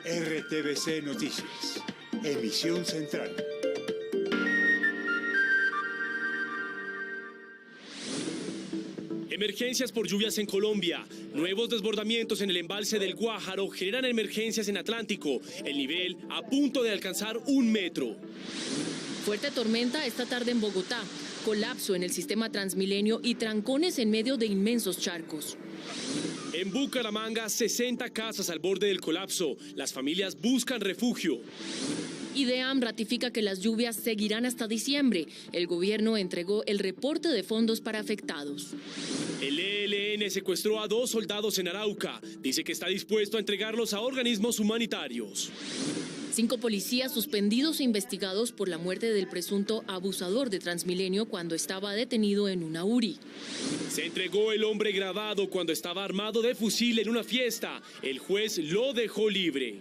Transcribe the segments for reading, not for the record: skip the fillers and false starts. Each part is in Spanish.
RTVC Noticias, emisión central. Emergencias por lluvias en Colombia. Nuevos desbordamientos en el embalse del Guájaro generan emergencias en Atlántico. El nivel a punto de alcanzar 1 metro. Fuerte tormenta esta tarde en Bogotá. Colapso en el sistema Transmilenio y trancones en medio de inmensos charcos. En Bucaramanga, 60 casas al borde del colapso. Las familias buscan refugio. IDEAM ratifica que las lluvias seguirán hasta diciembre. El gobierno entregó el reporte de fondos para afectados. El ELN secuestró a 2 soldados en Arauca. Dice que está dispuesto a entregarlos a organismos humanitarios. 5 policías suspendidos e investigados por la muerte del presunto abusador de Transmilenio cuando estaba detenido en una URI. Se entregó el hombre grabado cuando estaba armado de fusil en una fiesta. El juez lo dejó libre.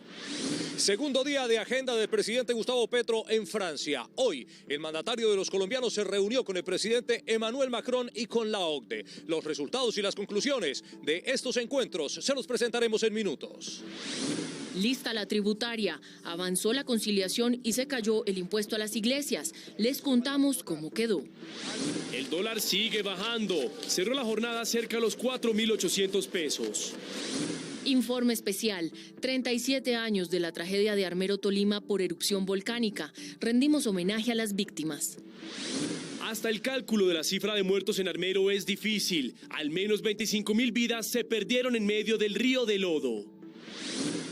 Segundo día de agenda del presidente Gustavo Petro en Francia. Hoy, el mandatario de los colombianos se reunió con el presidente Emmanuel Macron y con la OCDE. Los resultados y las conclusiones de estos encuentros se los presentaremos en minutos. Lista la tributaria, avanzó la conciliación y se cayó el impuesto a las iglesias. Les contamos cómo quedó. El dólar sigue bajando. Cerró la jornada cerca de los 4.800 pesos. Informe especial, 37 años de la tragedia de Armero, Tolima por erupción volcánica. Rendimos homenaje a las víctimas. Hasta el cálculo de la cifra de muertos en Armero es difícil. Al menos 25.000 vidas se perdieron en medio del río de lodo.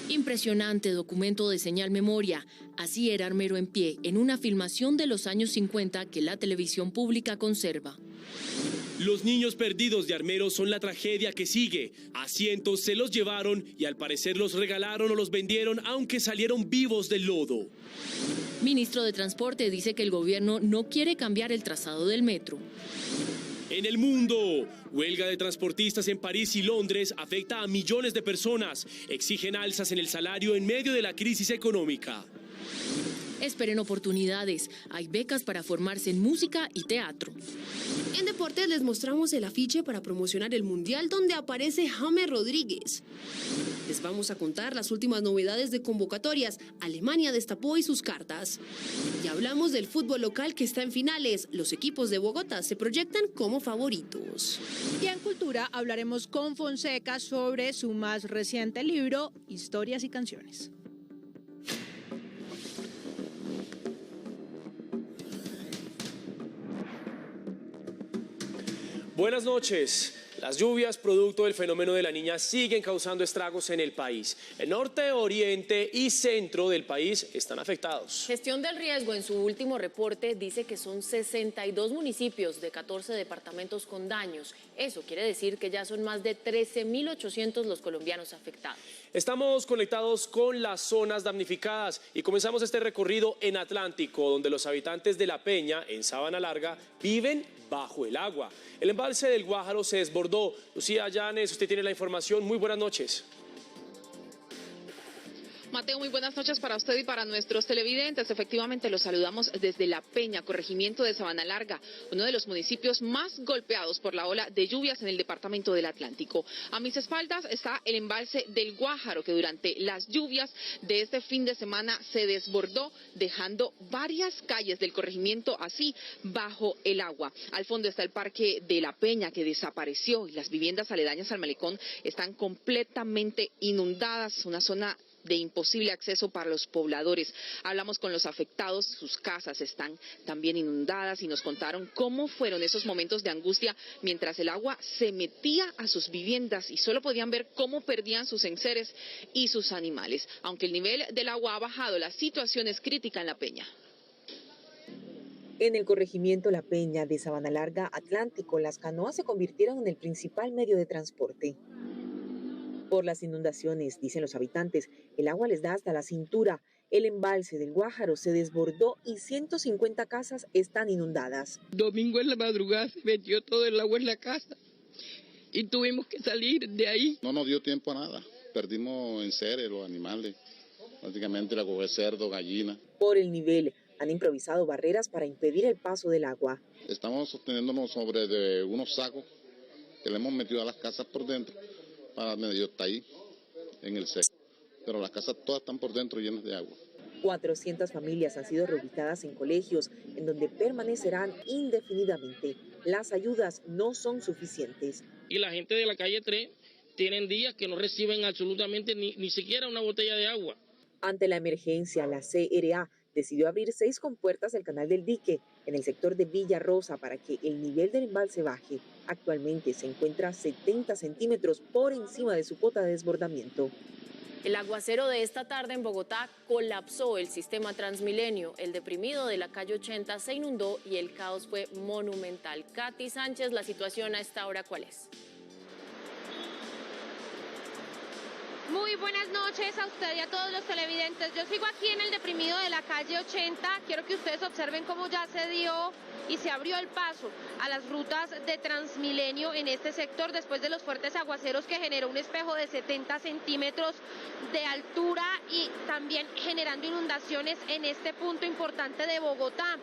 Impresionante documento de señal memoria. Así era Armero en pie, en una filmación de los años 50 que la televisión pública conserva. Los niños perdidos de Armero son la tragedia que sigue. A cientos se los llevaron y al parecer los regalaron o los vendieron, aunque salieron vivos del lodo. Ministro de Transporte dice que el gobierno no quiere cambiar el trazado del metro. En el mundo, huelga de transportistas en París y Londres afecta a millones de personas. Exigen alzas en el salario en medio de la crisis económica. Esperen oportunidades. Hay becas para formarse en música y teatro. En deportes les mostramos el afiche para promocionar el Mundial donde aparece James Rodríguez. Les vamos a contar las últimas novedades de convocatorias. Alemania destapó hoy sus cartas. Y hablamos del fútbol local que está en finales. Los equipos de Bogotá se proyectan como favoritos. Y en Cultura hablaremos con Fonseca sobre su más reciente libro, Historias y Canciones. Buenas noches. Las lluvias, producto del fenómeno de la Niña, siguen causando estragos en el país. El norte, oriente y centro del país están afectados. Gestión del Riesgo, en su último reporte, dice que son 62 municipios de 14 departamentos con daños. Eso quiere decir que ya son más de 13.800 los colombianos afectados. Estamos conectados con las zonas damnificadas y comenzamos este recorrido en Atlántico, donde los habitantes de La Peña, en Sabana Larga, viven bajo el agua. El embalse del Guájaro se desbordó. Lucía Llanes, usted tiene la información. Muy buenas noches. Mateo, muy buenas noches para usted y para nuestros televidentes. Efectivamente, los saludamos desde La Peña, corregimiento de Sabana Larga, uno de los municipios más golpeados por la ola de lluvias en el departamento del Atlántico. A mis espaldas está el embalse del Guájaro, que durante las lluvias de este fin de semana se desbordó, dejando varias calles del corregimiento así bajo el agua. Al fondo está el parque de La Peña, que desapareció, y las viviendas aledañas al malecón están completamente inundadas, una zona de imposible acceso para los pobladores. Hablamos con los afectados, sus casas están también inundadas y nos contaron cómo fueron esos momentos de angustia mientras el agua se metía a sus viviendas y solo podían ver cómo perdían sus enseres y sus animales. Aunque el nivel del agua ha bajado, la situación es crítica en La Peña. En el corregimiento La Peña de Sabana Larga, Atlántico, las canoas se convirtieron en el principal medio de transporte. Por las inundaciones, dicen los habitantes, el agua les da hasta la cintura. El embalse del Guájaro se desbordó y 150 casas están inundadas. Domingo en la madrugada se metió todo el agua en la casa y tuvimos que salir de ahí. No nos dio tiempo a nada, perdimos enseres, los animales, prácticamente la coger cerdo, gallina. Por el nivel, han improvisado barreras para impedir el paso del agua. Estamos sosteniéndonos sobre de unos sacos que le hemos metido a las casas por dentro para medio estar ahí en el seco. pero las casas todas están por dentro llenas de agua. 400 familias han sido reubicadas en colegios, en donde permanecerán indefinidamente. Las ayudas no son suficientes. Y la gente de la calle 3 tienen días que no reciben absolutamente ni siquiera una botella de agua. Ante la emergencia, la CRA decidió abrir 6 compuertas del canal del Dique en el sector de Villa Rosa para que el nivel del embalse baje. Actualmente se encuentra 70 centímetros por encima de su cota de desbordamiento. El aguacero de esta tarde en Bogotá colapsó el sistema Transmilenio. El deprimido de la calle 80 se inundó y el caos fue monumental. Katy Sánchez, la situación a esta hora, ¿cuál es? Muy buenas noches a usted y a todos los televidentes. Yo sigo aquí en el deprimido de la calle 80. Quiero que ustedes observen cómo ya se dio y se abrió el paso a las rutas de Transmilenio en este sector después de los fuertes aguaceros que generó un espejo de 70 centímetros de altura y también generando inundaciones en este punto importante de Bogotá.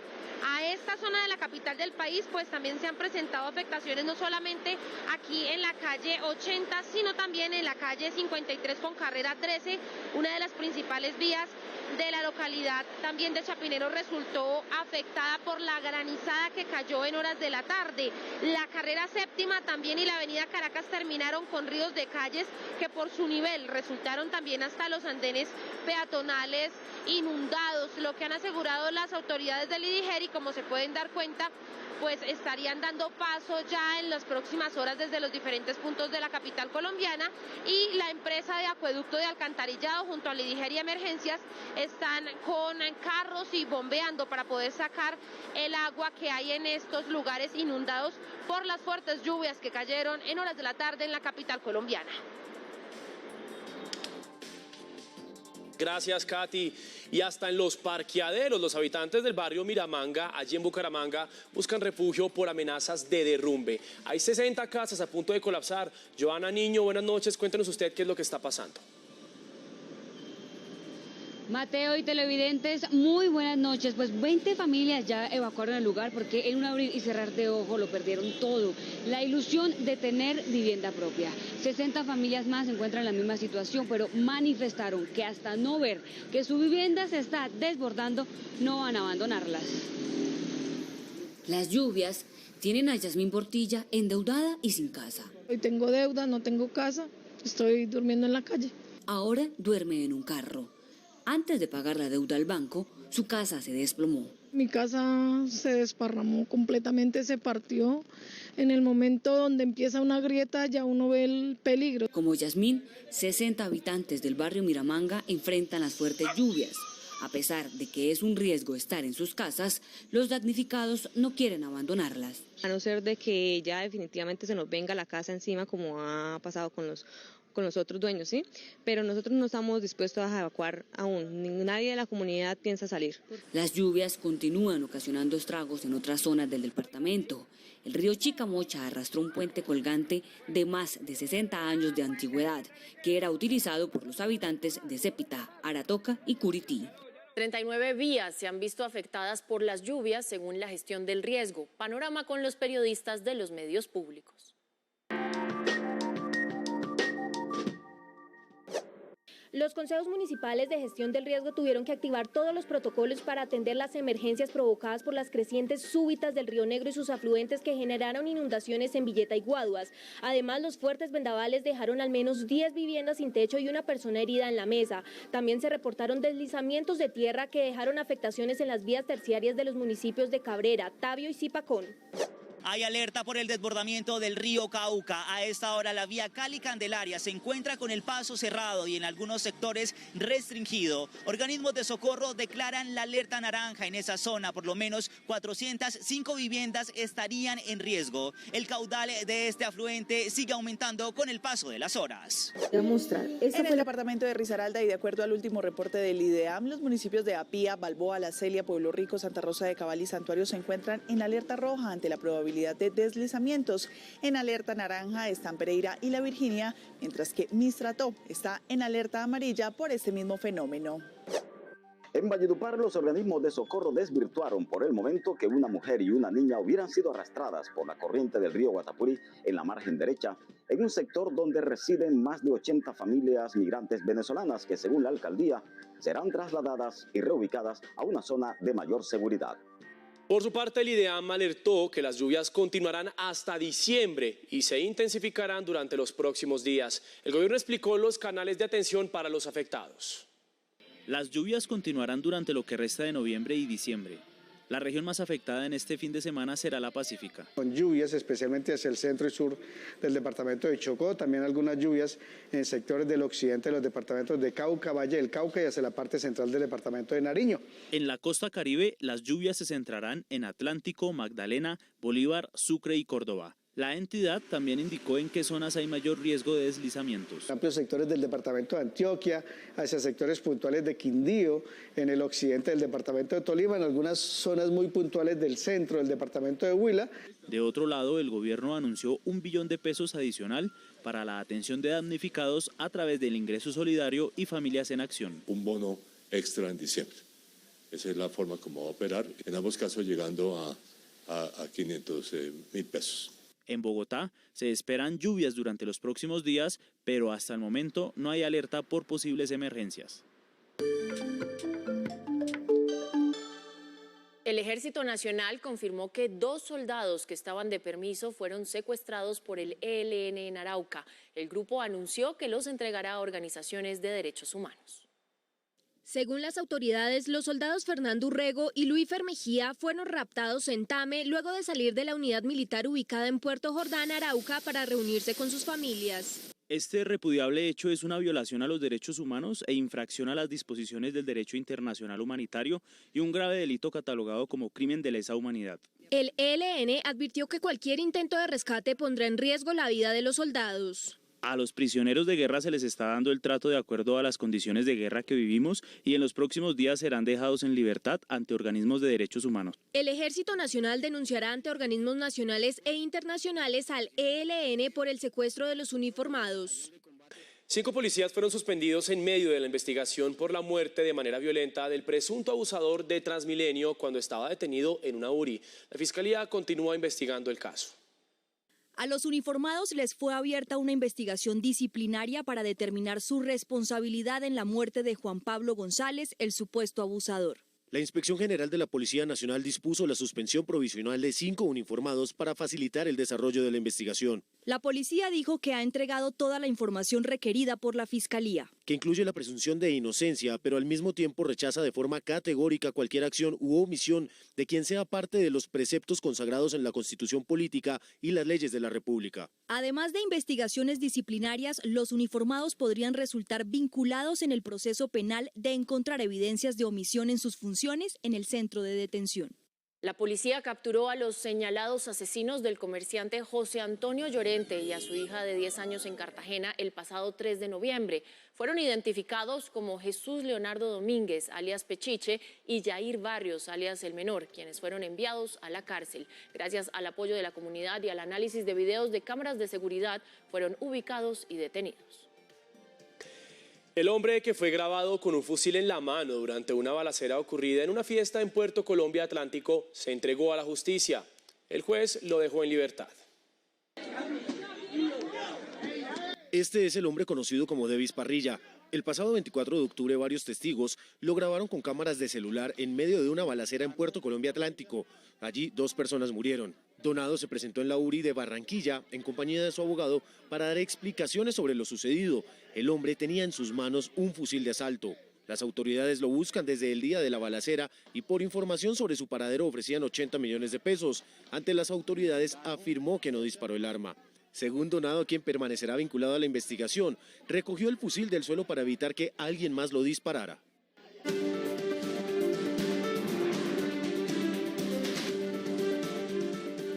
A esta zona de la capital del país pues también se han presentado afectaciones no solamente aquí en la calle 80 sino también en la calle 53 con carrera 13, una de las principales vías de la localidad también de Chapinero resultó afectada por la granizada que cayó en horas de la tarde. La carrera séptima también y la avenida Caracas terminaron con ríos de calles que por su nivel resultaron también hasta los andenes peatonales inundados, lo que han asegurado las autoridades del IDIGER y como se pueden dar cuenta, pues estarían dando paso ya en las próximas horas desde los diferentes puntos de la capital colombiana y la empresa de acueducto de alcantarillado junto al IDIGER y emergencias están con carros y bombeando para poder sacar el agua que hay en estos lugares inundados por las fuertes lluvias que cayeron en horas de la tarde en la capital colombiana. Gracias, Katy. Y hasta en los parqueaderos, los habitantes del barrio Miramanga, allí en Bucaramanga, buscan refugio por amenazas de derrumbe. Hay 60 casas a punto de colapsar. Joana Niño, buenas noches. Cuéntenos usted qué es lo que está pasando. Mateo y televidentes, muy buenas noches. Pues 20 familias ya evacuaron el lugar porque en un abrir y cerrar de ojo lo perdieron todo. La ilusión de tener vivienda propia. 60 familias más se encuentran en la misma situación, pero manifestaron que hasta no ver que su vivienda se está desbordando, no van a abandonarlas. Las lluvias tienen a Yasmín Portilla endeudada y sin casa. Hoy tengo deuda, no tengo casa, estoy durmiendo en la calle. Ahora duerme en un carro. Antes de pagar la deuda al banco, su casa se desplomó. Mi casa se desparramó completamente, se partió. En el momento donde empieza una grieta ya uno ve el peligro. Como Yasmín, 60 habitantes del barrio Miramanga enfrentan las fuertes lluvias. A pesar de que es un riesgo estar en sus casas, los damnificados no quieren abandonarlas. A no ser de que ya definitivamente se nos venga la casa encima como ha pasado con los otros dueños, ¿sí? Pero nosotros no estamos dispuestos a evacuar aún, nadie de la comunidad piensa salir. Las lluvias continúan ocasionando estragos en otras zonas del departamento. El río Chicamocha arrastró un puente colgante de más de 60 años de antigüedad, que era utilizado por los habitantes de Cépita, Aratoca y Curití. 39 vías se han visto afectadas por las lluvias según la gestión del riesgo. Panorama con los periodistas de los medios públicos. Los consejos municipales de gestión del riesgo tuvieron que activar todos los protocolos para atender las emergencias provocadas por las crecientes súbitas del Río Negro y sus afluentes que generaron inundaciones en Villeta y Guaduas. Además, los fuertes vendavales dejaron al menos 10 viviendas sin techo y una persona herida en la mesa. También se reportaron deslizamientos de tierra que dejaron afectaciones en las vías terciarias de los municipios de Cabrera, Tabio y Zipacón. Hay alerta por el desbordamiento del río Cauca. A esta hora la vía Cali-Candelaria se encuentra con el paso cerrado y en algunos sectores restringido. Organismos de socorro declaran la alerta naranja en esa zona. Por lo menos 405 viviendas estarían en riesgo. El caudal de este afluente sigue aumentando con el paso de las horas. En el departamento de Risaralda y de acuerdo al último reporte del IDEAM, los municipios de Apía, Balboa, La Celia, Pueblo Rico, Santa Rosa de Cabal y Santuario se encuentran en alerta roja ante la probabilidad de deslizamientos. En alerta naranja están Pereira y La Virginia, mientras que Mistrató está en alerta amarilla por este mismo fenómeno. En Valledupar, los organismos de socorro desvirtuaron por el momento que una mujer y una niña hubieran sido arrastradas por la corriente del río Guatapurí en la margen derecha, en un sector donde residen más de 80 familias migrantes venezolanas que, según la alcaldía, serán trasladadas y reubicadas a una zona de mayor seguridad. Por su parte, el IDEAM alertó que las lluvias continuarán hasta diciembre y se intensificarán durante los próximos días. El gobierno explicó los canales de atención para los afectados. Las lluvias continuarán durante lo que resta de noviembre y diciembre. La región más afectada en este fin de semana será la Pacífica. Con lluvias especialmente hacia el centro y sur del departamento de Chocó, también algunas lluvias en sectores del occidente de los departamentos de Cauca, Valle del Cauca y hacia la parte central del departamento de Nariño. En la costa caribe, las lluvias se centrarán en Atlántico, Magdalena, Bolívar, Sucre y Córdoba. La entidad también indicó en qué zonas hay mayor riesgo de deslizamientos. Amplios sectores del departamento de Antioquia, hacia sectores puntuales de Quindío, en el occidente del departamento de Tolima, en algunas zonas muy puntuales del centro del departamento de Huila. De otro lado, el gobierno anunció 1 billón de pesos adicional para la atención de damnificados a través del ingreso solidario y Familias en Acción. Un bono extra en diciembre. Esa es la forma como va a operar, en ambos casos llegando a 500.000 pesos. En Bogotá se esperan lluvias durante los próximos días, pero hasta el momento no hay alerta por posibles emergencias. El Ejército Nacional confirmó que 2 soldados que estaban de permiso fueron secuestrados por el ELN en Arauca. El grupo anunció que los entregará a organizaciones de derechos humanos. Según las autoridades, los soldados Fernando Urrego y Luis Mejía fueron raptados en Tame luego de salir de la unidad militar ubicada en Puerto Jordán, Arauca, para reunirse con sus familias. Este repudiable hecho es una violación a los derechos humanos e infracción a las disposiciones del derecho internacional humanitario y un grave delito catalogado como crimen de lesa humanidad. El ELN advirtió que cualquier intento de rescate pondrá en riesgo la vida de los soldados. A los prisioneros de guerra se les está dando el trato de acuerdo a las condiciones de guerra que vivimos y en los próximos días serán dejados en libertad ante organismos de derechos humanos. El Ejército Nacional denunciará ante organismos nacionales e internacionales al ELN por el secuestro de los uniformados. 5 policías fueron suspendidos en medio de la investigación por la muerte de manera violenta del presunto abusador de Transmilenio cuando estaba detenido en una URI. La Fiscalía continúa investigando el caso. A los uniformados les fue abierta una investigación disciplinaria para determinar su responsabilidad en la muerte de Juan Pablo González, el supuesto abusador. La Inspección General de la Policía Nacional dispuso la suspensión provisional de 5 uniformados para facilitar el desarrollo de la investigación. La policía dijo que ha entregado toda la información requerida por la Fiscalía, que incluye la presunción de inocencia, pero al mismo tiempo rechaza de forma categórica cualquier acción u omisión de quien sea parte de los preceptos consagrados en la Constitución Política y las leyes de la República. Además de investigaciones disciplinarias, los uniformados podrían resultar vinculados en el proceso penal de encontrar evidencias de omisión en sus funciones en el centro de detención. La policía capturó a los señalados asesinos del comerciante José Antonio Llorente y a su hija de 10 años en Cartagena el pasado 3 de noviembre. Fueron identificados como Jesús Leonardo Domínguez, alias Pechiche, y Yair Barrios, alias El Menor, quienes fueron enviados a la cárcel. Gracias al apoyo de la comunidad y al análisis de videos de cámaras de seguridad, fueron ubicados y detenidos. El hombre que fue grabado con un fusil en la mano durante una balacera ocurrida en una fiesta en Puerto Colombia Atlántico se entregó a la justicia. El juez lo dejó en libertad. Este es el hombre conocido como Devis Parrilla. El pasado 24 de octubre varios testigos lo grabaron con cámaras de celular en medio de una balacera en Puerto Colombia Atlántico. Allí 2 personas murieron. Donado se presentó en la URI de Barranquilla en compañía de su abogado para dar explicaciones sobre lo sucedido. El hombre tenía en sus manos un fusil de asalto. Las autoridades lo buscan desde el día de la balacera y por información sobre su paradero ofrecían 80 millones de pesos. Ante las autoridades afirmó que no disparó el arma. Según Donado, quien permanecerá vinculado a la investigación, recogió el fusil del suelo para evitar que alguien más lo disparara.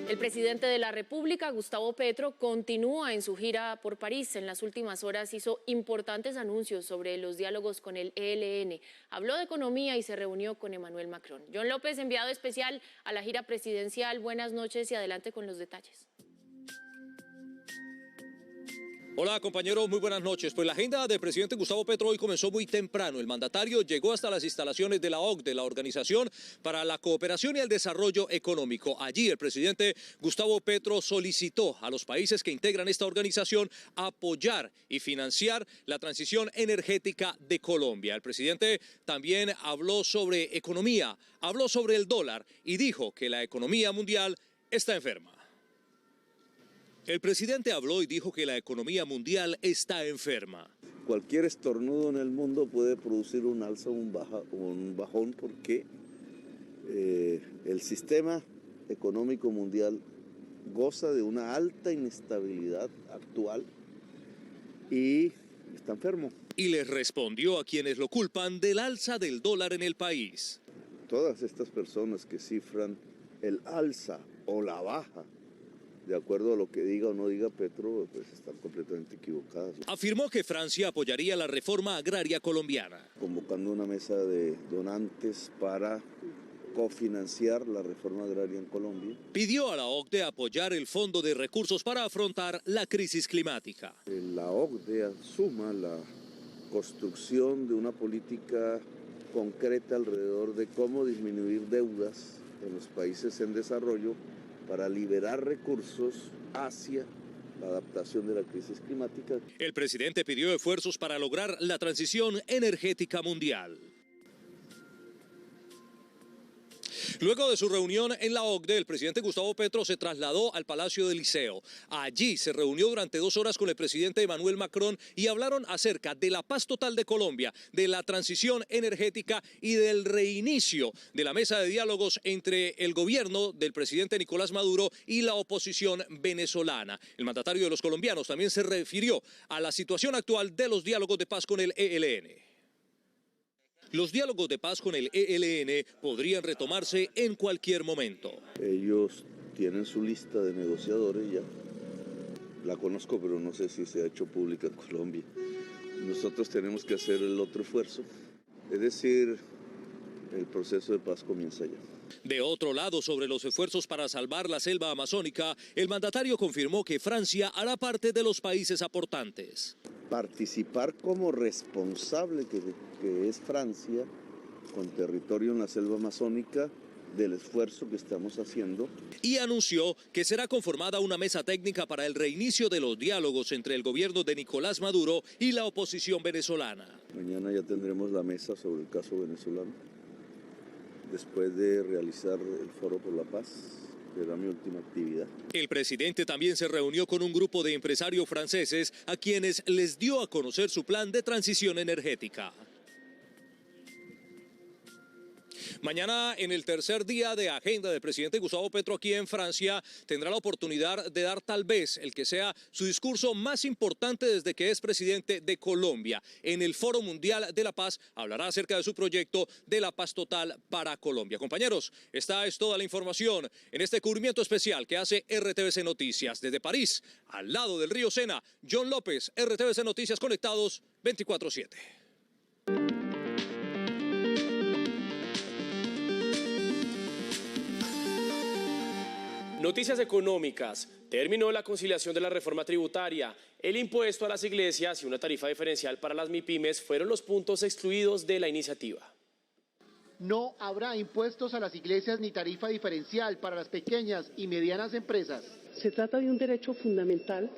El presidente de la República, Gustavo Petro, continúa en su gira por París. En las últimas horas hizo importantes anuncios sobre los diálogos con el ELN. Habló de economía y se reunió con Emmanuel Macron. John López, enviado especial a la gira presidencial. Buenas noches y adelante con los detalles. Hola compañeros, muy buenas noches. Pues la agenda del presidente Gustavo Petro hoy comenzó muy temprano. El mandatario llegó hasta las instalaciones de la OCDE, la Organización para la Cooperación y el Desarrollo Económico. Allí el presidente Gustavo Petro solicitó a los países que integran esta organización apoyar y financiar la transición energética de Colombia. El presidente también habló sobre economía, habló sobre el dólar y dijo que la economía mundial está enferma. El presidente habló y dijo que la economía mundial está enferma. Cualquier estornudo en el mundo puede producir un alza o un bajón porque el sistema económico mundial goza de una alta inestabilidad actual y está enfermo. Y les respondió a quienes lo culpan del alza del dólar en el país. Todas estas personas que cifran el alza o la baja de acuerdo a lo que diga o no diga Petro, pues están completamente equivocadas. Afirmó que Francia apoyaría la reforma agraria colombiana. Convocando una mesa de donantes para cofinanciar la reforma agraria en Colombia. Pidió a la OCDE apoyar el Fondo de Recursos para afrontar la crisis climática. La OCDE asuma la construcción de una política concreta alrededor de cómo disminuir deudas en los países en desarrollo para liberar recursos hacia la adaptación de la crisis climática. El presidente pidió esfuerzos para lograr la transición energética mundial. Luego de su reunión en la OCDE, el presidente Gustavo Petro se trasladó al Palacio del Liceo. Allí se reunió durante 2 horas con el presidente Emmanuel Macron y hablaron acerca de la paz total de Colombia, de la transición energética y del reinicio de la mesa de diálogos entre el gobierno del presidente Nicolás Maduro y la oposición venezolana. El mandatario de los colombianos también se refirió a la situación actual de los diálogos de paz con el ELN. Los diálogos de paz con el ELN podrían retomarse en cualquier momento. Ellos tienen su lista de negociadores ya. La conozco, pero no sé si se ha hecho pública en Colombia. Nosotros tenemos que hacer el otro esfuerzo. Es decir, el proceso de paz comienza ya. De otro lado, sobre los esfuerzos para salvar la selva amazónica, el mandatario confirmó que Francia hará parte de los países aportantes. Participar como responsable que es Francia, con territorio en la selva amazónica, del esfuerzo que estamos haciendo. Y anunció que será conformada una mesa técnica para el reinicio de los diálogos entre el gobierno de Nicolás Maduro y la oposición venezolana. Mañana ya tendremos la mesa sobre el caso venezolano, después de realizar el Foro por la Paz. Será mi última actividad. El presidente también se reunió con un grupo de empresarios franceses a quienes les dio a conocer su plan de transición energética. Mañana, en el tercer día de agenda del presidente Gustavo Petro aquí en Francia, tendrá la oportunidad de dar tal vez el que sea su discurso más importante desde que es presidente de Colombia. En el Foro Mundial de la Paz hablará acerca de su proyecto de la paz total para Colombia. Compañeros, esta es toda la información en este cubrimiento especial que hace RTVC Noticias. Desde París, al lado del río Sena, John López, RTVC Noticias conectados 24/7. Noticias económicas. Terminó la conciliación de la reforma tributaria. El impuesto a las iglesias y una tarifa diferencial para las MIPYMES fueron los puntos excluidos de la iniciativa. No habrá impuestos a las iglesias ni tarifa diferencial para las pequeñas y medianas empresas. Se trata de un derecho fundamental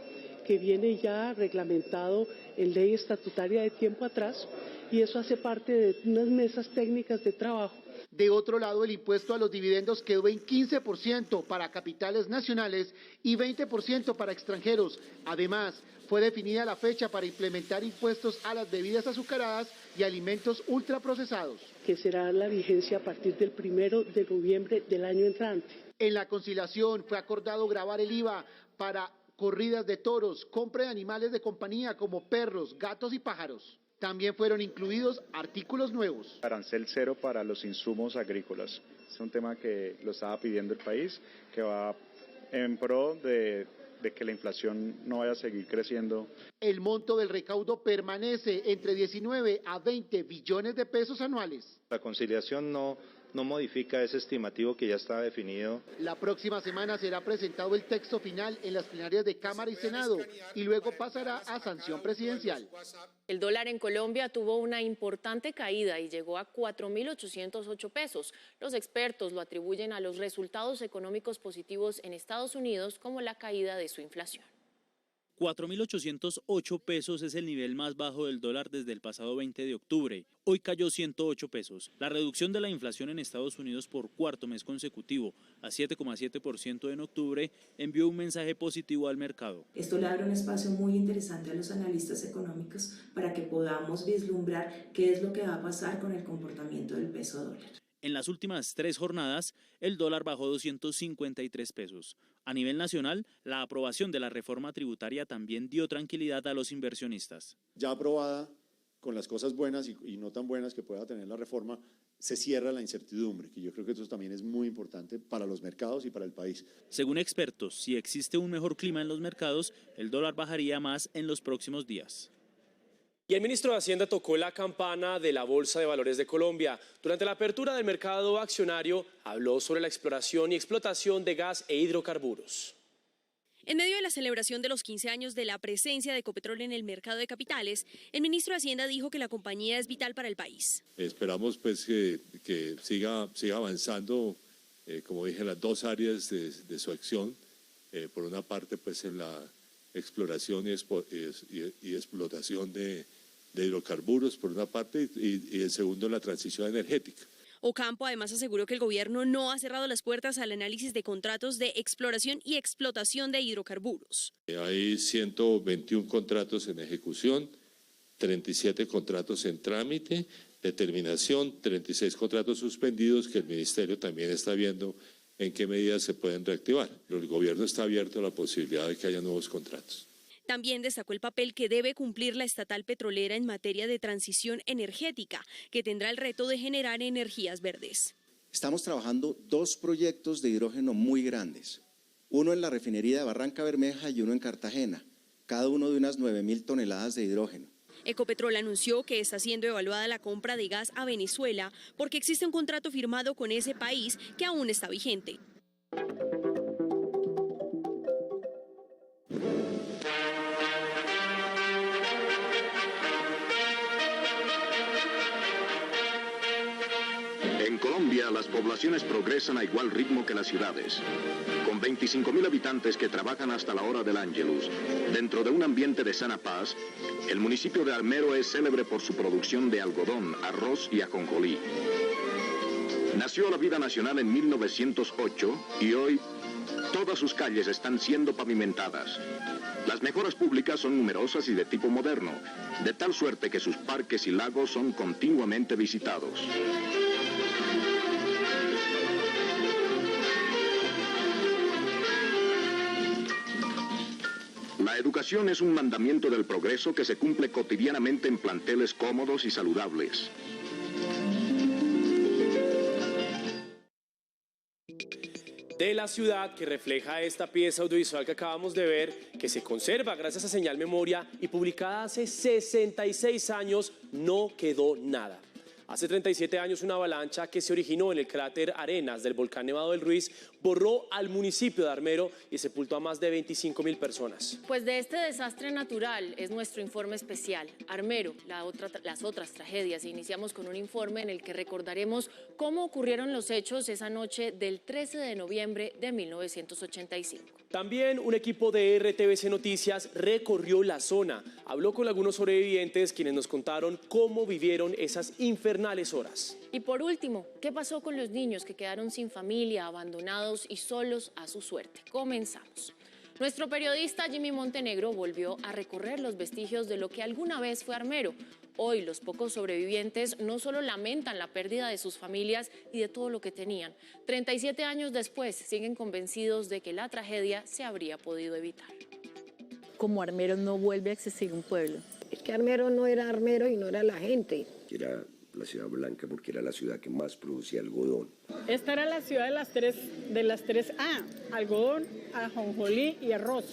que viene ya reglamentado en ley estatutaria de tiempo atrás y eso hace parte de unas mesas técnicas de trabajo. De otro lado, el impuesto a los dividendos quedó en 15% para capitales nacionales y 20% para extranjeros. Además, fue definida la fecha para implementar impuestos a las bebidas azucaradas y alimentos ultraprocesados. Que será la vigencia a partir del 1 de noviembre del año entrante. En la conciliación fue acordado gravar el IVA para corridas de toros, compra de animales de compañía como perros, gatos y pájaros. También fueron incluidos artículos nuevos. Arancel cero para los insumos agrícolas. Es un tema que lo estaba pidiendo el país, que va en pro de que la inflación no vaya a seguir creciendo. El monto del recaudo permanece entre 19 a 20 billones de pesos anuales. La conciliación no no modifica ese estimativo que ya está definido. La próxima semana será presentado el texto final en las plenarias de Cámara y Senado y luego pasará a sanción presidencial. El dólar en Colombia tuvo una importante caída y llegó a 4.808 pesos. Los expertos lo atribuyen a los resultados económicos positivos en Estados Unidos, como la caída de su inflación. 4.808 pesos es el nivel más bajo del dólar desde el pasado 20 de octubre. Hoy cayó 108 pesos. La reducción de la inflación en Estados Unidos por cuarto mes consecutivo a 7,7% en octubre envió un mensaje positivo al mercado. Esto le abre un espacio muy interesante a los analistas económicos para que podamos vislumbrar qué es lo que va a pasar con el comportamiento del peso dólar. En las últimas 3 jornadas, el dólar bajó 253 pesos. A nivel nacional, la aprobación de la reforma tributaria también dio tranquilidad a los inversionistas. Ya aprobada, con las cosas buenas y no tan buenas que pueda tener la reforma, se cierra la incertidumbre, que yo creo que eso también es muy importante para los mercados y para el país. Según expertos, si existe un mejor clima en los mercados, el dólar bajaría más en los próximos días. Y el ministro de Hacienda tocó la campana de la Bolsa de Valores de Colombia. Durante la apertura del mercado accionario, habló sobre la exploración y explotación de gas e hidrocarburos. En medio de la celebración de los 15 años de la presencia de Ecopetrol en el mercado de capitales, el ministro de Hacienda dijo que la compañía es vital para el país. Esperamos pues que siga avanzando, como dije, en las dos áreas de su acción. Por una parte, pues en la exploración y explotación de hidrocarburos, por una parte, y en segundo, la transición energética. Ocampo además aseguró que el gobierno no ha cerrado las puertas al análisis de contratos de exploración y explotación de hidrocarburos. Hay 121 contratos en ejecución, 37 contratos en trámite, determinación, 36 contratos suspendidos que el Ministerio también está viendo en qué medidas se pueden reactivar. Pero el gobierno está abierto a la posibilidad de que haya nuevos contratos. También destacó el papel que debe cumplir la estatal petrolera en materia de transición energética, que tendrá el reto de generar energías verdes. Estamos trabajando 2 proyectos de hidrógeno muy grandes, uno en la refinería de Barranca Bermeja y uno en Cartagena, cada uno de unas 9.000 toneladas de hidrógeno. Ecopetrol anunció que está siendo evaluada la compra de gas a Venezuela porque existe un contrato firmado con ese país que aún está vigente. En Colombia, las poblaciones progresan a igual ritmo que las ciudades. Con 25.000 habitantes que trabajan hasta la hora del Ángelus, dentro de un ambiente de sana paz, el municipio de Armero es célebre por su producción de algodón, arroz y ajonjolí. Nació la vida nacional en 1908 y hoy todas sus calles están siendo pavimentadas. Las mejoras públicas son numerosas y de tipo moderno, de tal suerte que sus parques y lagos son continuamente visitados. La educación es un mandamiento del progreso que se cumple cotidianamente en planteles cómodos y saludables. De la ciudad que refleja esta pieza audiovisual que acabamos de ver, que se conserva gracias a Señal Memoria y publicada hace 66 años, no quedó nada. Hace 37 años una avalancha que se originó en el cráter Arenas del volcán Nevado del Ruiz borró al municipio de Armero y sepultó a más de 25.000 personas. Pues de este desastre natural es nuestro informe especial, Armero, las otras tragedias. Iniciamos con un informe en el que recordaremos cómo ocurrieron los hechos esa noche del 13 de noviembre de 1985. También un equipo de RTVC Noticias recorrió la zona, habló con algunos sobrevivientes quienes nos contaron cómo vivieron esas infernales horas. Y por último, ¿qué pasó con los niños que quedaron sin familia, abandonados y solos a su suerte? Comenzamos. Nuestro periodista Jimmy Montenegro volvió a recorrer los vestigios de lo que alguna vez fue Armero. Hoy los pocos sobrevivientes no solo lamentan la pérdida de sus familias y de todo lo que tenían. 37 años después siguen convencidos de que la tragedia se habría podido evitar. Como Armero no vuelve a existir un pueblo. Es que Armero no era Armero y no era la gente. Era la ciudad blanca porque era la ciudad que más producía algodón. Esta era la ciudad de las tres A, algodón, ajonjolí y arroz.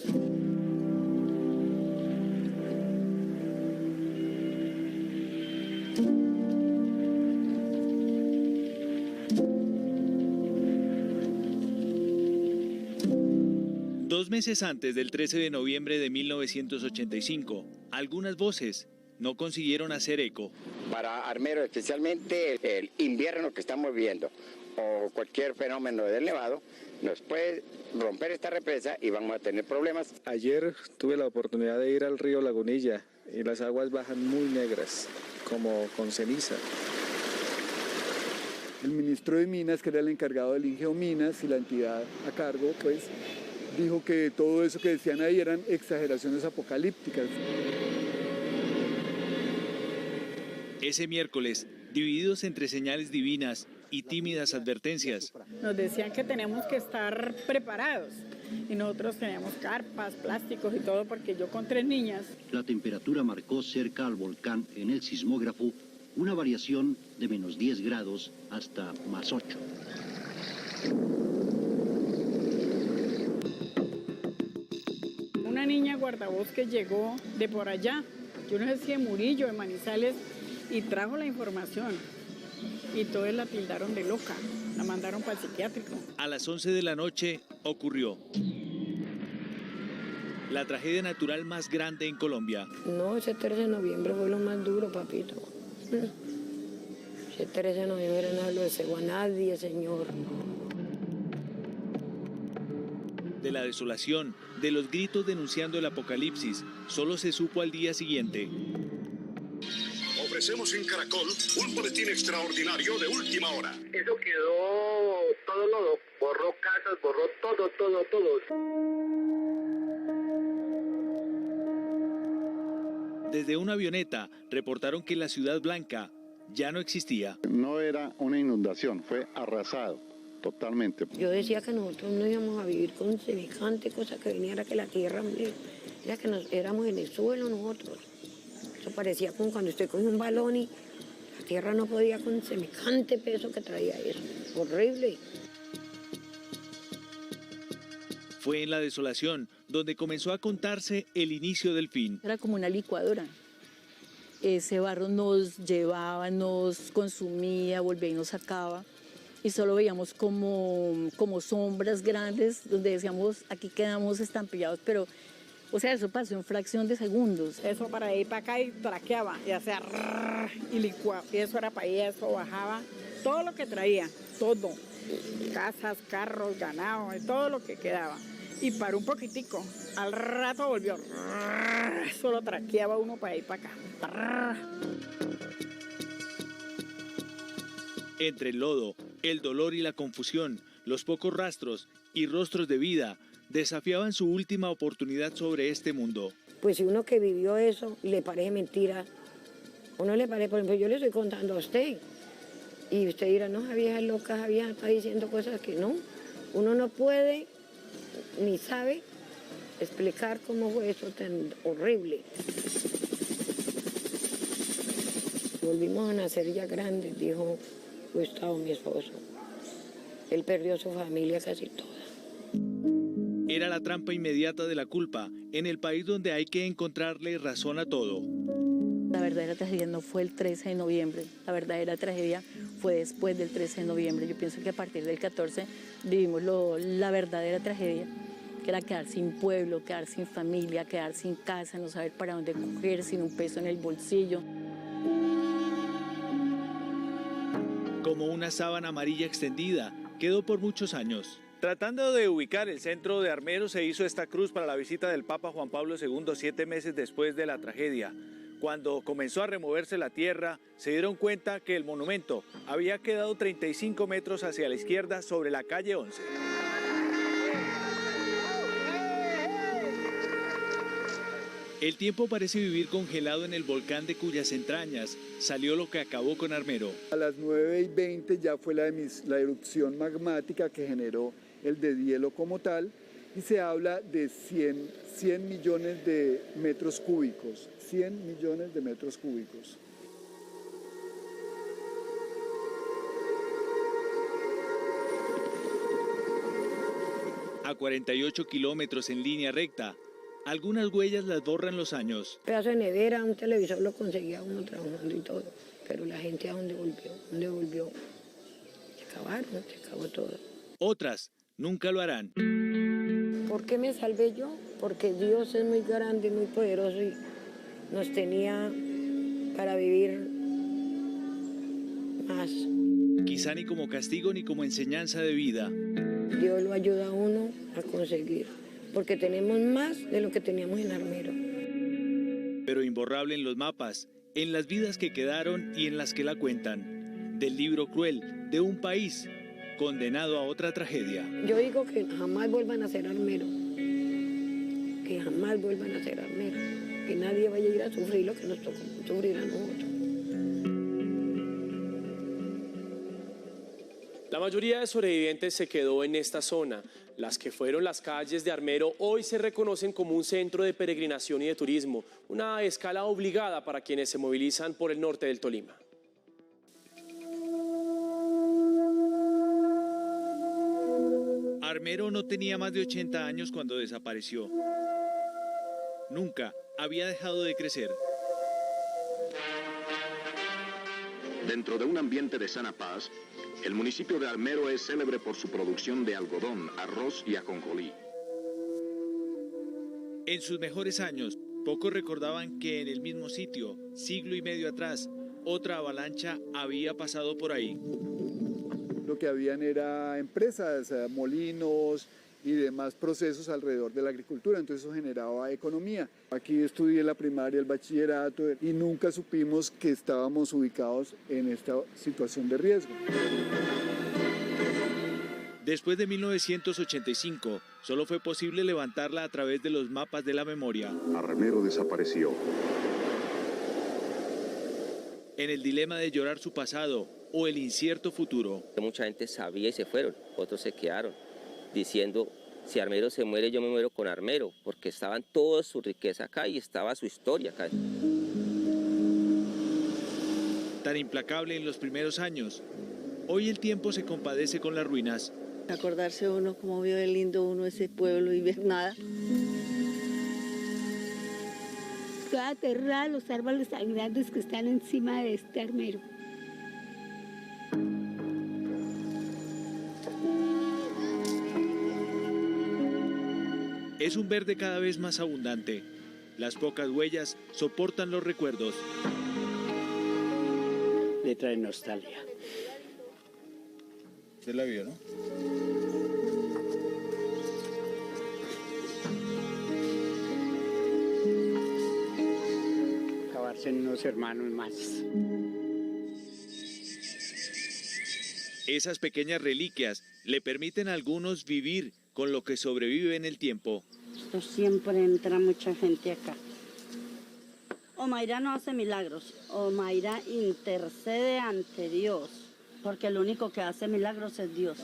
2 meses antes del 13 de noviembre de 1985, algunas voces no consiguieron hacer eco. Para Armero, especialmente el invierno que estamos viviendo o cualquier fenómeno del nevado, nos puede romper esta represa y vamos a tener problemas. Ayer tuve la oportunidad de ir al río Lagunilla y las aguas bajan muy negras, como con ceniza. El ministro de Minas, que era el encargado del Ingeo Minas y la entidad a cargo, pues dijo que todo eso que decían ahí eran exageraciones apocalípticas. Ese miércoles, divididos entre señales divinas y tímidas advertencias. Nos decían que tenemos que estar preparados y nosotros teníamos carpas, plásticos y todo porque yo con 3 niñas. La temperatura marcó cerca al volcán en el sismógrafo una variación de menos 10 grados hasta más 8. Una niña guardabosques llegó de por allá, yo no sé si de Murillo, de Manizales, y trajo la información. Y todos la tildaron de loca, la mandaron para el psiquiátrico. A las 11 de la noche ocurrió la tragedia natural más grande en Colombia. No, ese 13 de noviembre fue lo más duro, papito. Ese 13 de noviembre no lo deseo a nadie, señor. De la desolación, de los gritos denunciando el apocalipsis, solo se supo al día siguiente. Ofrecemos en Caracol un boletín extraordinario de última hora. Eso quedó todo lodo, borró casas, borró todo. Desde una avioneta reportaron que la Ciudad Blanca ya no existía. No era una inundación, fue arrasado totalmente. Yo decía que nosotros no íbamos a vivir con semejante cosa que viniera que la tierra, era que éramos en el suelo nosotros. Eso parecía como cuando usted coge un balón y la tierra no podía con semejante peso que traía eso. Horrible. Fue en la desolación donde comenzó a contarse el inicio del fin. Era como una licuadora. Ese barro nos llevaba, nos consumía, volvía y nos sacaba. Y solo veíamos como sombras grandes donde decíamos, aquí quedamos estampillados, pero... O sea, eso pasó en fracción de segundos. Eso para ahí para acá y traqueaba, y hacía y licuaba. Y eso era para ahí, eso bajaba. Todo lo que traía, todo. Casas, carros, ganado, todo lo que quedaba. Y paró un poquitico. Al rato volvió. Solo traqueaba uno para ahí para acá. Entre el lodo, el dolor y la confusión, los pocos rastros y rostros de vida desafiaban su última oportunidad sobre este mundo. Pues si uno que vivió eso le parece mentira, uno le parece, por ejemplo, yo le estoy contando a usted y usted dirá, no, esa vieja es loca, esa vieja está diciendo cosas que no. Uno no puede ni sabe explicar cómo fue eso tan horrible. Volvimos a nacer ya grandes, dijo Gustavo, mi esposo. Él perdió su familia casi toda. Era la trampa inmediata de la culpa en el país donde hay que encontrarle razón a todo. La verdadera tragedia no fue el 13 de noviembre, la verdadera tragedia fue después del 13 de noviembre. Yo pienso que a partir del 14 vivimos la verdadera tragedia, que era quedar sin pueblo, quedar sin familia, quedar sin casa, no saber para dónde coger, sin un peso en el bolsillo. Como una sábana amarilla extendida, quedó por muchos años. Tratando de ubicar el centro de Armero, se hizo esta cruz para la visita del Papa Juan Pablo II 7 meses después de la tragedia. Cuando comenzó a removerse la tierra, se dieron cuenta que el monumento había quedado 35 metros hacia la izquierda sobre la calle 11. El tiempo parece vivir congelado en el volcán de cuyas entrañas salió lo que acabó con Armero. A las 9:20 ya fue la erupción magmática que generó el deshielo como tal, y se habla de 100 millones de metros cúbicos, 100 millones de metros cúbicos. A 48 kilómetros en línea recta, algunas huellas las borran los años. Un pedazo de nevera, un televisor lo conseguía uno trabajando y todo, pero la gente ¿a dónde volvió? ¿Dónde volvió? Se acabaron, se acabó todo. Otras nunca lo harán. ¿Por qué me salvé yo? Porque Dios es muy grande, muy poderoso y nos tenía para vivir más. Quizá ni como castigo ni como enseñanza de vida. Dios lo ayuda a uno a conseguir, porque tenemos más de lo que teníamos en Armero. Pero imborrable en los mapas, en las vidas que quedaron y en las que la cuentan. Del libro cruel de un país condenado a otra tragedia. Yo digo que jamás vuelvan a ser Armero, que jamás vuelvan a ser Armero, que nadie vaya a ir a sufrir lo que nos tocó sufrir a nosotros. La mayoría de sobrevivientes se quedó en esta zona. Las que fueron las calles de Armero hoy se reconocen como un centro de peregrinación y de turismo, una escala obligada para quienes se movilizan por el norte del Tolima. Armero no tenía más de 80 años cuando desapareció. Nunca había dejado de crecer. Dentro de un ambiente de sana paz, el municipio de Armero es célebre por su producción de algodón, arroz y ajonjolí. En sus mejores años, pocos recordaban que en el mismo sitio, siglo y medio atrás, otra avalancha había pasado por ahí. Lo que habían era empresas, molinos y demás procesos alrededor de la agricultura, entonces eso generaba economía. Aquí estudié la primaria, el bachillerato y nunca supimos que estábamos ubicados en esta situación de riesgo. Después de 1985, solo fue posible levantarla a través de los mapas de la memoria. Armero desapareció. En el dilema de llorar su pasado o el incierto futuro. Mucha gente sabía y se fueron, otros se quedaron, diciendo, si Armero se muere, yo me muero con Armero, porque estaban toda su riqueza acá y estaba su historia acá. Tan implacable en los primeros años, hoy el tiempo se compadece con las ruinas. Acordarse uno cómo vio de lindo uno ese pueblo y ver nada. Estoy aterrada los árboles tan grandes que están encima de este Armero. Es un verde cada vez más abundante. Las pocas huellas soportan los recuerdos. Le trae nostalgia. Usted la vio, ¿no? Acabarse en unos hermanos más. Esas pequeñas reliquias le permiten a algunos vivir con lo que sobrevive en el tiempo. Esto siempre entra mucha gente acá. Omaira no hace milagros, Omaira intercede ante Dios, porque el único que hace milagros es Dios.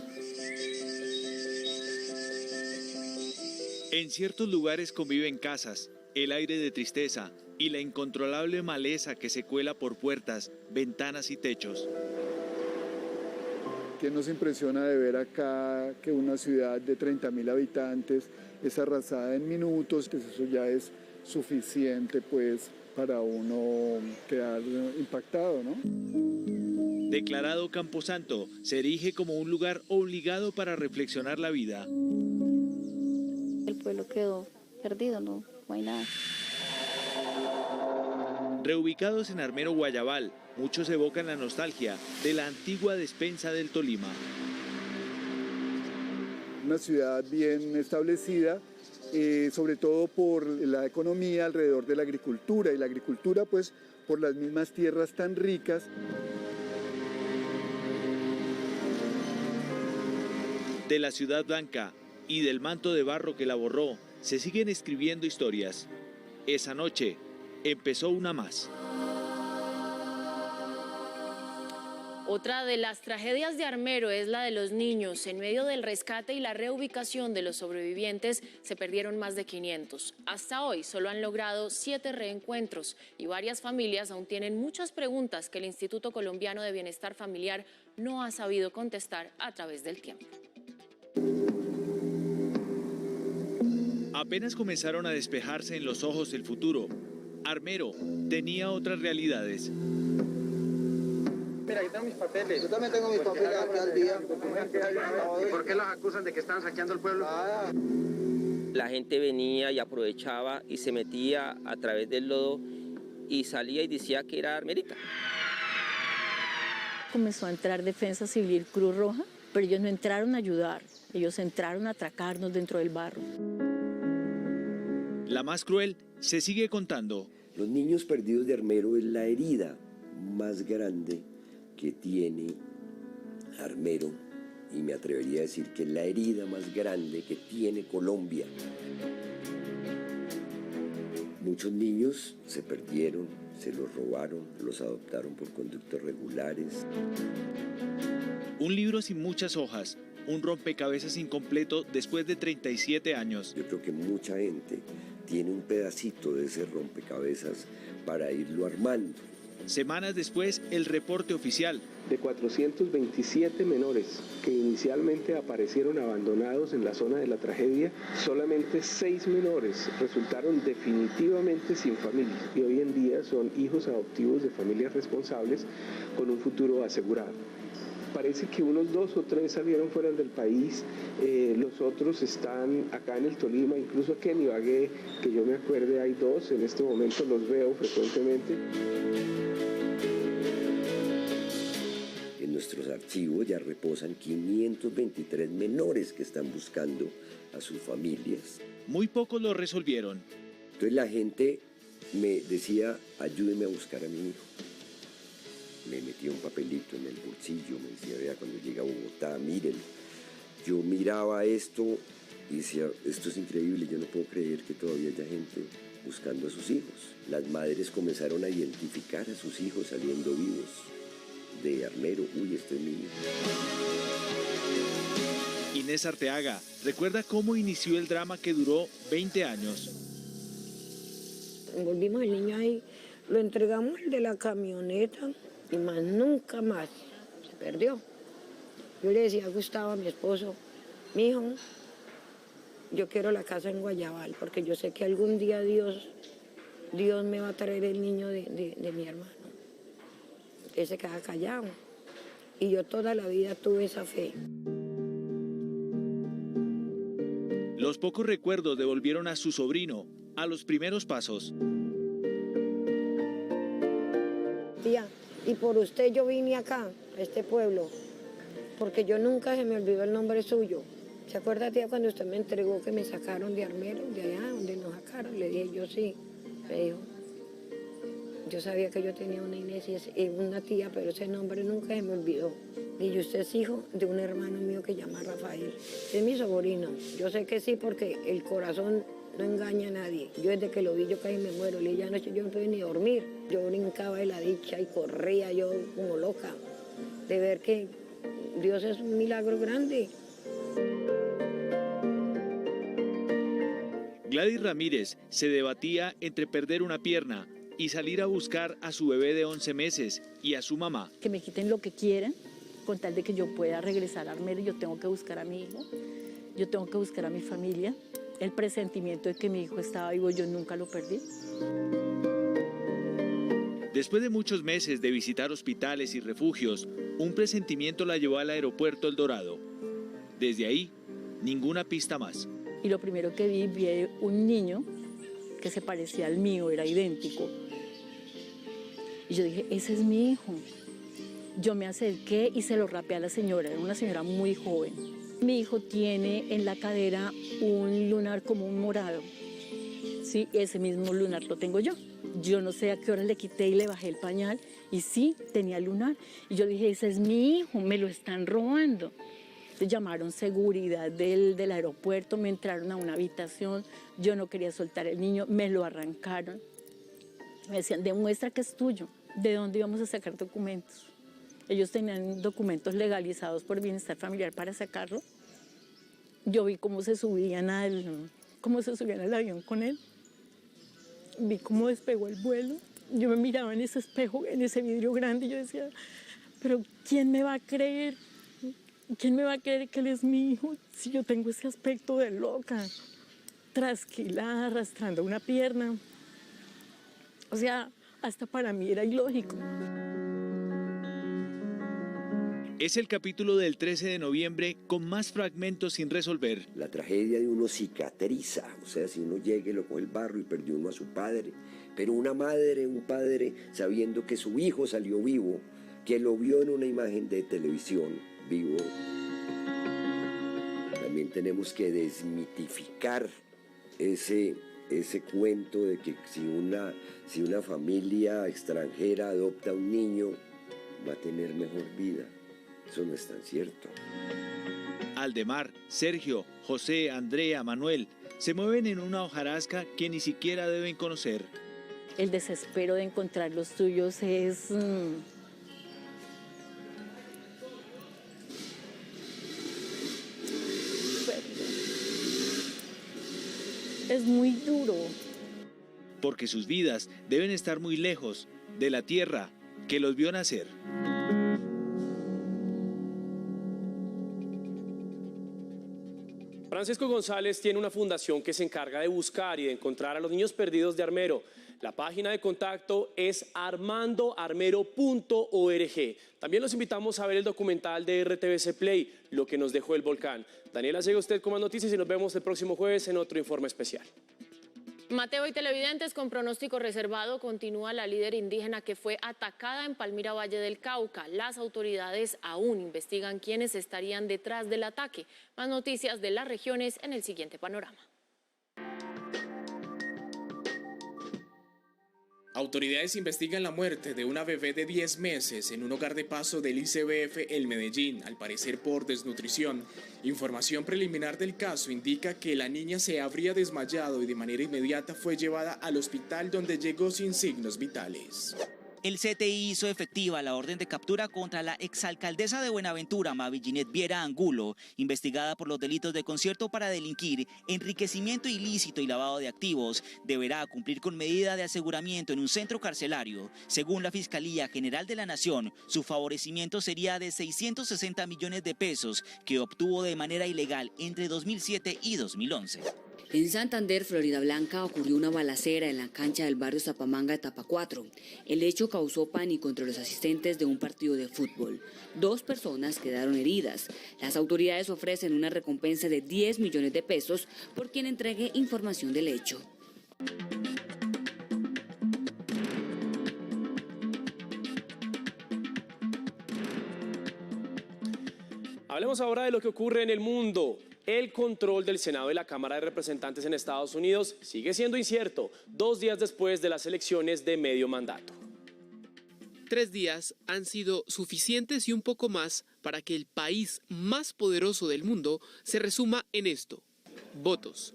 En ciertos lugares conviven casas, el aire de tristeza y la incontrolable maleza que se cuela por puertas, ventanas y techos. ¿Qué nos impresiona de ver acá que una ciudad de 30.000 habitantes es arrasada en minutos? Pues eso ya es suficiente pues para uno quedar impactado, ¿no? Declarado Camposanto, se erige como un lugar obligado para reflexionar la vida. El pueblo quedó perdido, no hay nada. Reubicados en Armero Guayabal, muchos evocan la nostalgia de la antigua despensa del Tolima. Una ciudad bien establecida, sobre todo por la economía alrededor de la agricultura, y la agricultura pues por las mismas tierras tan ricas. De la Ciudad Blanca y del manto de barro que la borró, se siguen escribiendo historias. Esa noche empezó una más. Otra de las tragedias de Armero es la de los niños. En medio del rescate y la reubicación de los sobrevivientes se perdieron más de 500. Hasta hoy solo han logrado 7 reencuentros y varias familias aún tienen muchas preguntas que el Instituto Colombiano de Bienestar Familiar no ha sabido contestar a través del tiempo. Apenas comenzaron a despejarse en los ojos el futuro. Armero tenía otras realidades. Mira, aquí tengo mis papeles. Yo también tengo mis papeles acá al día. ¿Y por qué los acusan de que están saqueando el pueblo? La gente venía y aprovechaba y se metía a través del lodo y salía y decía que era armerita. Comenzó a entrar Defensa Civil, Cruz Roja, pero ellos no entraron a ayudar, ellos entraron a atracarnos dentro del barro. La más cruel se sigue contando. Los niños perdidos de Armero es la herida más grande que tiene Armero, y me atrevería a decir que es la herida más grande que tiene Colombia. Muchos niños se perdieron, se los robaron, los adoptaron por conductos regulares. Un libro sin muchas hojas, un rompecabezas incompleto después de 37 años. Yo creo que mucha gente tiene un pedacito de ese rompecabezas para irlo armando. Semanas después, el reporte oficial. De 427 menores que inicialmente aparecieron abandonados en la zona de la tragedia, solamente 6 menores resultaron definitivamente sin familia y hoy en día son hijos adoptivos de familias responsables con un futuro asegurado. Parece que unos 2 o 3 salieron fuera del país, los otros están acá en el Tolima, incluso aquí en Ibagué, que yo me acuerde hay 2, en este momento los veo frecuentemente. En nuestros archivos ya reposan 523 menores que están buscando a sus familias. Muy pocos lo resolvieron. Entonces la gente me decía, ayúdeme a buscar a mi hijo. Me metía un papelito en el bolsillo, me decía, vea, cuando llega a Bogotá, mírenlo. Yo miraba esto y decía, esto es increíble, yo no puedo creer que todavía haya gente buscando a sus hijos. Las madres comenzaron a identificar a sus hijos saliendo vivos de Armero. Uy, este es mi hijo. Inés Arteaga recuerda cómo inició el drama que duró 20 años. Volvimos el niño ahí, lo entregamos el de la camioneta y más nunca más se perdió. Yo le decía a Gustavo, a mi esposo, mijo, yo quiero la casa en Guayabal porque yo sé que algún día Dios me va a traer el niño de mi hermano. Él se queda callado y yo toda la vida tuve esa fe. Los pocos recuerdos devolvieron a su sobrino a los primeros pasos. Tía, y por usted yo vine acá, a este pueblo, porque yo nunca se me olvidó el nombre suyo. ¿Se acuerda, tía, cuando usted me entregó que me sacaron de Armero, de allá donde nos sacaron? Le dije, yo sí. Me dijo, yo sabía que yo tenía una Inés y una tía, pero ese nombre nunca se me olvidó. Y usted es hijo de un hermano mío que se llama Rafael. Es mi sobrino. Yo sé que sí, porque el corazón no engaña a nadie. Yo desde que lo vi, yo casi me muero. Le dije, anoche yo no pude ni dormir. Yo brincaba de la dicha y corría yo como loca de ver que Dios es un milagro grande. Gladys Ramírez se debatía entre perder una pierna y salir a buscar a su bebé de 11 meses y a su mamá. Que me quiten lo que quieran, con tal de que yo pueda regresar a Armero. Yo tengo que buscar a mi hijo, yo tengo que buscar a mi familia. El presentimiento de que mi hijo estaba vivo, yo nunca lo perdí. Después de muchos meses de visitar hospitales y refugios, un presentimiento la llevó al aeropuerto El Dorado. Desde ahí, ninguna pista más. Y lo primero que vi un niño que se parecía al mío, era idéntico. Y yo dije, ese es mi hijo. Yo me acerqué y se lo rapé a la señora, era una señora muy joven. Mi hijo tiene en la cadera un lunar como un morado. Sí, ese mismo lunar lo tengo yo. Yo no sé a qué hora le quité y le bajé el pañal y sí, tenía lunar. Y yo dije, ese es mi hijo, me lo están robando. Entonces llamaron seguridad del aeropuerto, me entraron a una habitación, yo no quería soltar el niño, me lo arrancaron. Me decían, demuestra que es tuyo. ¿De dónde íbamos a sacar documentos? Ellos tenían documentos legalizados por Bienestar Familiar para sacarlo. Yo vi cómo se subían al avión con él. Vi cómo despegó el vuelo. Yo me miraba en ese espejo, en ese vidrio grande, y yo decía, pero ¿quién me va a creer? ¿Quién me va a creer que él es mi hijo si yo tengo ese aspecto de loca? Trasquilada, arrastrando una pierna. O sea, hasta para mí era ilógico. Es el capítulo del 13 de noviembre con más fragmentos sin resolver. La tragedia de uno cicatriza, o sea, si uno llega y lo coge el barro y perdió uno a su padre, pero una madre, un padre, sabiendo que su hijo salió vivo, que lo vio en una imagen de televisión vivo. También tenemos que desmitificar ese cuento de que si una familia extranjera adopta a un niño, va a tener mejor vida. Eso no es tan cierto. Aldemar, Sergio, José, Andrea, Manuel se mueven en una hojarasca que ni siquiera deben conocer. El desespero de encontrar los tuyos es... es muy duro. Porque sus vidas deben estar muy lejos de la tierra que los vio nacer. Francisco González tiene una fundación que se encarga de buscar y de encontrar a los niños perdidos de Armero. La página de contacto es armandoarmero.org. También los invitamos a ver el documental de RTBC Play, Lo que nos dejó el volcán. Daniela, sigue usted con más noticias y nos vemos el próximo jueves en otro informe especial. Mateo y televidentes, con pronóstico reservado continúa la líder indígena que fue atacada en Palmira, Valle del Cauca. Las autoridades aún investigan quiénes estarían detrás del ataque. Más noticias de las regiones en el siguiente panorama. Autoridades investigan la muerte de una bebé de 10 meses en un hogar de paso del ICBF en Medellín, al parecer por desnutrición. Información preliminar del caso indica que la niña se habría desmayado y de manera inmediata fue llevada al hospital donde llegó sin signos vitales. El CTI hizo efectiva la orden de captura contra la exalcaldesa de Buenaventura, Mavi Ginette Viera Angulo, investigada por los delitos de concierto para delinquir, enriquecimiento ilícito y lavado de activos. Deberá cumplir con medida de aseguramiento en un centro carcelario. Según la Fiscalía General de la Nación, su favorecimiento sería de 660 millones de pesos que obtuvo de manera ilegal entre 2007 y 2011. En Santander, Florida Blanca, ocurrió una balacera en la cancha del barrio Zapamanga, etapa 4. El hecho causó pánico entre los asistentes de un partido de fútbol. 2 personas quedaron heridas. Las autoridades ofrecen una recompensa de 10 millones de pesos por quien entregue información del hecho. Hablemos ahora de lo que ocurre en el mundo. El control del Senado y la Cámara de Representantes en Estados Unidos sigue siendo incierto 2 días después de las elecciones de medio mandato. 3 días han sido suficientes y un poco más para que el país más poderoso del mundo se resuma en esto: votos.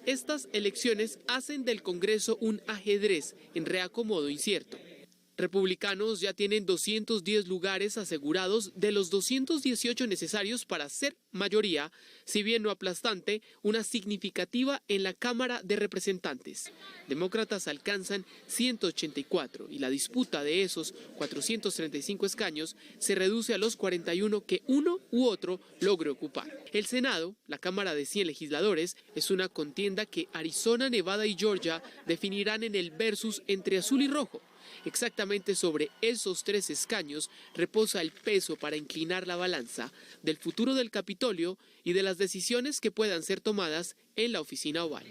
Estas elecciones hacen del Congreso un ajedrez en reacomodo incierto. Republicanos ya tienen 210 lugares asegurados de los 218 necesarios para ser mayoría, si bien no aplastante, una significativa en la Cámara de Representantes. Demócratas alcanzan 184 y la disputa de esos 435 escaños se reduce a los 41 que uno u otro logre ocupar. El Senado, la Cámara de 100 legisladores, es una contienda que Arizona, Nevada y Georgia definirán en el versus entre azul y rojo. Exactamente sobre esos 3 escaños reposa el peso para inclinar la balanza del futuro del Capitolio y de las decisiones que puedan ser tomadas en la oficina oval.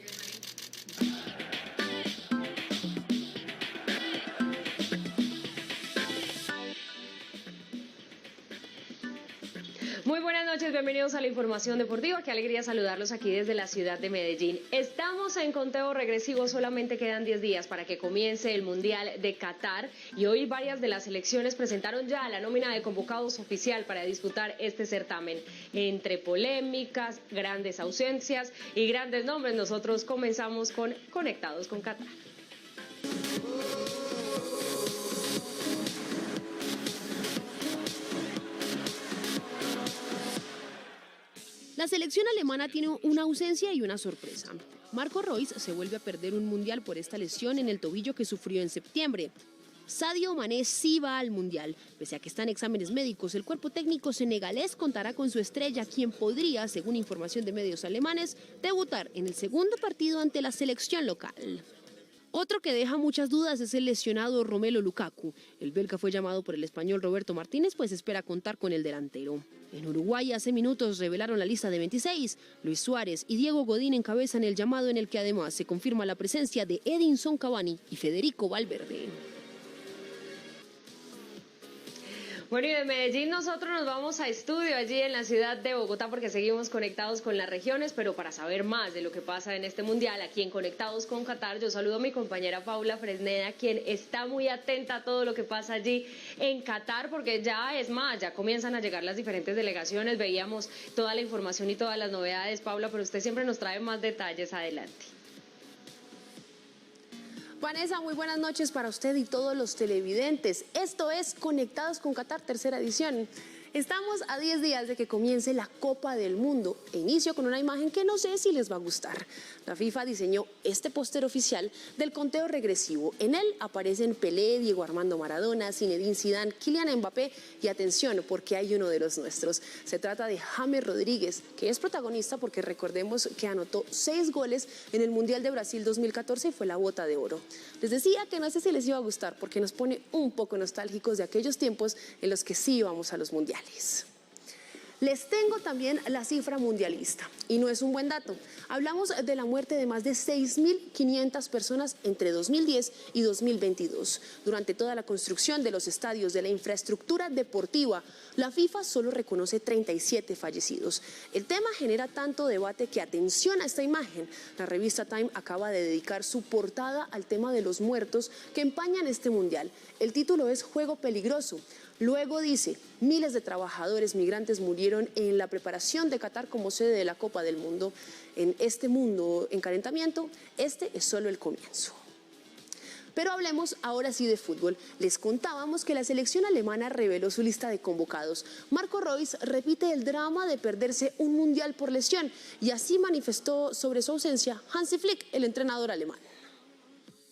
Muy buenas noches, bienvenidos a la información deportiva. Qué alegría saludarlos aquí desde la ciudad de Medellín. Estamos en conteo regresivo, solamente quedan 10 días para que comience el Mundial de Qatar y hoy varias de las selecciones presentaron ya la nómina de convocados oficial para disputar este certamen. Entre polémicas, grandes ausencias y grandes nombres, nosotros comenzamos con Conectados con Qatar. La selección alemana tiene una ausencia y una sorpresa. Marco Reus se vuelve a perder un mundial por esta lesión en el tobillo que sufrió en septiembre. Sadio Mané sí va al mundial. Pese a que está en exámenes médicos, el cuerpo técnico senegalés contará con su estrella, quien podría, según información de medios alemanes, debutar en el segundo partido ante la selección local. Otro que deja muchas dudas es el lesionado Romelu Lukaku. El belga fue llamado por el español Roberto Martínez, pues espera contar con el delantero. En Uruguay hace minutos revelaron la lista de 26. Luis Suárez y Diego Godín encabezan el llamado, en el que además se confirma la presencia de Edinson Cavani y Federico Valverde. Bueno, y de Medellín nosotros nos vamos a estudio allí en la ciudad de Bogotá, porque seguimos conectados con las regiones, pero para saber más de lo que pasa en este mundial, aquí en Conectados con Qatar, yo saludo a mi compañera Paula Fresneda, quien está muy atenta a todo lo que pasa allí en Qatar, porque ya es más, ya comienzan a llegar las diferentes delegaciones, veíamos toda la información y todas las novedades, Paula, pero usted siempre nos trae más detalles. Adelante. Vanessa, muy buenas noches para usted y todos los televidentes. Esto es Conectados con Qatar, tercera edición. Estamos a 10 días de que comience la Copa del Mundo e inicio con una imagen que no sé si les va a gustar. La FIFA diseñó este póster oficial del conteo regresivo. En él aparecen Pelé, Diego Armando Maradona, Zinedine Zidane, Kylian Mbappé y atención, porque hay uno de los nuestros. Se trata de James Rodríguez, que es protagonista porque recordemos que anotó 6 goles en el Mundial de Brasil 2014 y fue la bota de oro. Les decía que no sé si les iba a gustar porque nos pone un poco nostálgicos de aquellos tiempos en los que sí íbamos a los mundiales. Les tengo también la cifra mundialista y no es un buen dato. Hablamos de la muerte de más de 6.500 personas entre 2010 y 2022. Durante toda la construcción de los estadios, de la infraestructura deportiva, la FIFA solo reconoce 37 fallecidos. El tema genera tanto debate que, atención a esta imagen, la revista Time acaba de dedicar su portada al tema de los muertos que empañan este mundial. El título es Juego peligroso. Luego dice, miles de trabajadores migrantes murieron en la preparación de Qatar como sede de la Copa del Mundo. En este mundo en calentamiento, este es solo el comienzo. Pero hablemos ahora sí de fútbol. Les contábamos que la selección alemana reveló su lista de convocados. Marco Reus repite el drama de perderse un mundial por lesión y así manifestó sobre su ausencia Hansi Flick, el entrenador alemán.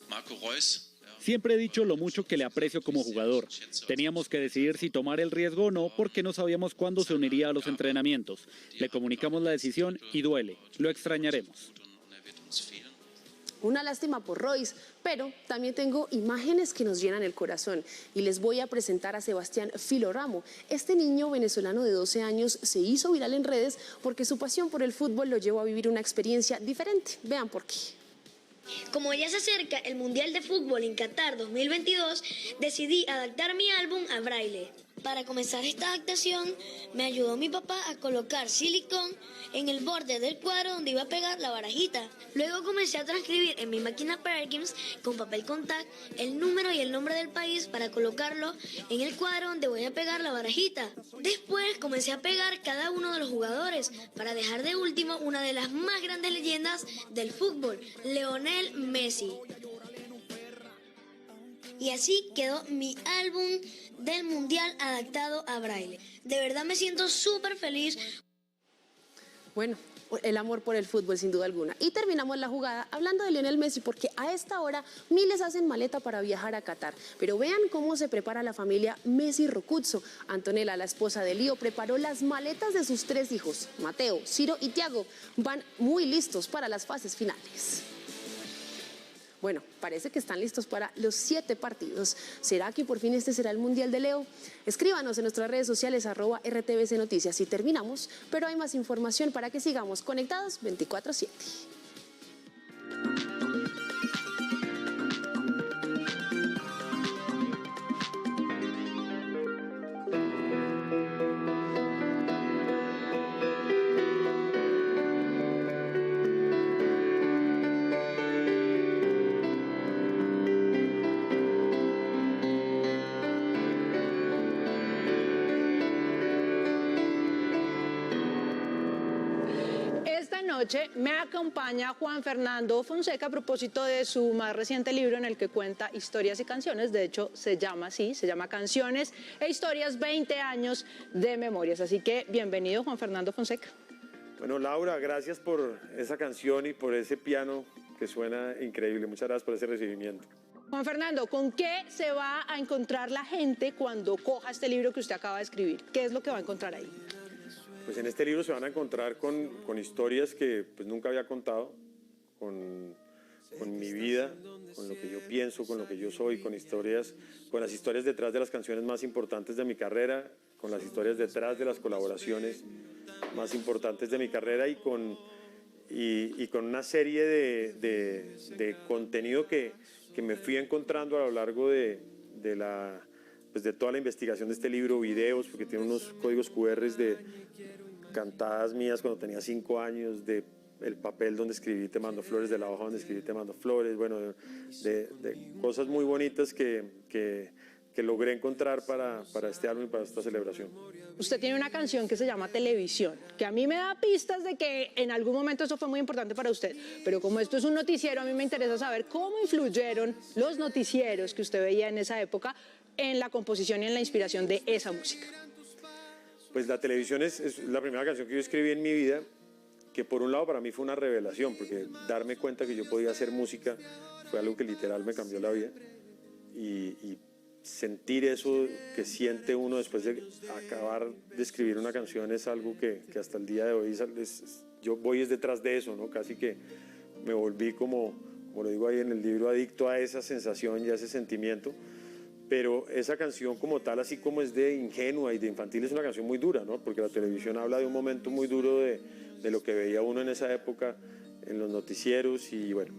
Marco Reus. Siempre he dicho lo mucho que le aprecio como jugador. Teníamos que decidir si tomar el riesgo o no, porque no sabíamos cuándo se uniría a los entrenamientos. Le comunicamos la decisión y duele. Lo extrañaremos. Una lástima por Reus, pero también tengo imágenes que nos llenan el corazón y les voy a presentar a Sebastián Filoramo. Este niño venezolano de 12 años se hizo viral en redes porque su pasión por el fútbol lo llevó a vivir una experiencia diferente. Vean por qué. Como ya se acerca el Mundial de Fútbol en Qatar 2022, decidí adaptar mi álbum a braille. Para comenzar esta adaptación, me ayudó mi papá a colocar silicón en el borde del cuadro donde iba a pegar la barajita. Luego comencé a transcribir en mi máquina Perkins con papel contact el número y el nombre del país para colocarlo en el cuadro donde voy a pegar la barajita. Después comencé a pegar cada uno de los jugadores para dejar de último una de las más grandes leyendas del fútbol, Lionel Messi. Y así quedó mi álbum del Mundial adaptado a braille. De verdad me siento súper feliz. Bueno, el amor por el fútbol sin duda alguna. Y terminamos la jugada hablando de Lionel Messi, porque a esta hora miles hacen maleta para viajar a Qatar. Pero vean cómo se prepara la familia Messi Rocuzzo. Antonella, la esposa de Lío, preparó las maletas de sus 3 hijos, Mateo, Ciro y Tiago. Van muy listos para las fases finales. Bueno, parece que están listos para los 7 partidos. ¿Será que por fin este será el Mundial de Leo? Escríbanos en nuestras redes sociales @RTVC Noticias. Y terminamos, pero hay más información para que sigamos conectados 24/7. Me acompaña Juan Fernando Fonseca a propósito de su más reciente libro en el que cuenta historias y canciones. De hecho, se llama así, se llama Canciones e Historias, 20 años de memorias. Así que bienvenido, Juan Fernando Fonseca. Bueno, Laura, gracias por esa canción y por ese piano que suena increíble. Muchas gracias por ese recibimiento. Juan Fernando, ¿con qué se va a encontrar la gente cuando coja este libro que usted acaba de escribir? ¿Qué es lo que va a encontrar ahí? Pues en este libro se van a encontrar con historias que pues nunca había contado, con con mi vida, con lo que yo pienso, con lo que yo soy, con las historias detrás de las canciones más importantes de mi carrera, con las historias detrás de las colaboraciones más importantes de mi carrera y con una serie de contenido que me fui encontrando a lo largo de toda la investigación de este libro, videos, porque tiene unos códigos QR de cantadas mías cuando tenía 5 años, de el papel donde escribí Te mando flores, de la hoja donde escribí Te mando flores, bueno, de cosas muy bonitas que logré encontrar para este álbum y para esta celebración. Usted tiene una canción que se llama Televisión, que a mí me da pistas de que en algún momento eso fue muy importante para usted, pero como esto es un noticiero, a mí me interesa saber cómo influyeron los noticieros que usted veía en esa época en la composición y en la inspiración de esa música. Pues la televisión es la primera canción que yo escribí en mi vida, que por un lado para mí fue una revelación, porque darme cuenta que yo podía hacer música fue algo que literal me cambió la vida, y sentir eso que siente uno después de acabar de escribir una canción es algo que hasta el día de hoy yo voy detrás de eso, ¿no? Casi que me volví como lo digo ahí en el libro, adicto a esa sensación y a ese sentimiento. Pero esa canción como tal, así como es de ingenua y de infantil, es una canción muy dura, ¿no? Porque la televisión habla de un momento muy duro de lo que veía uno en esa época en los noticieros y bueno,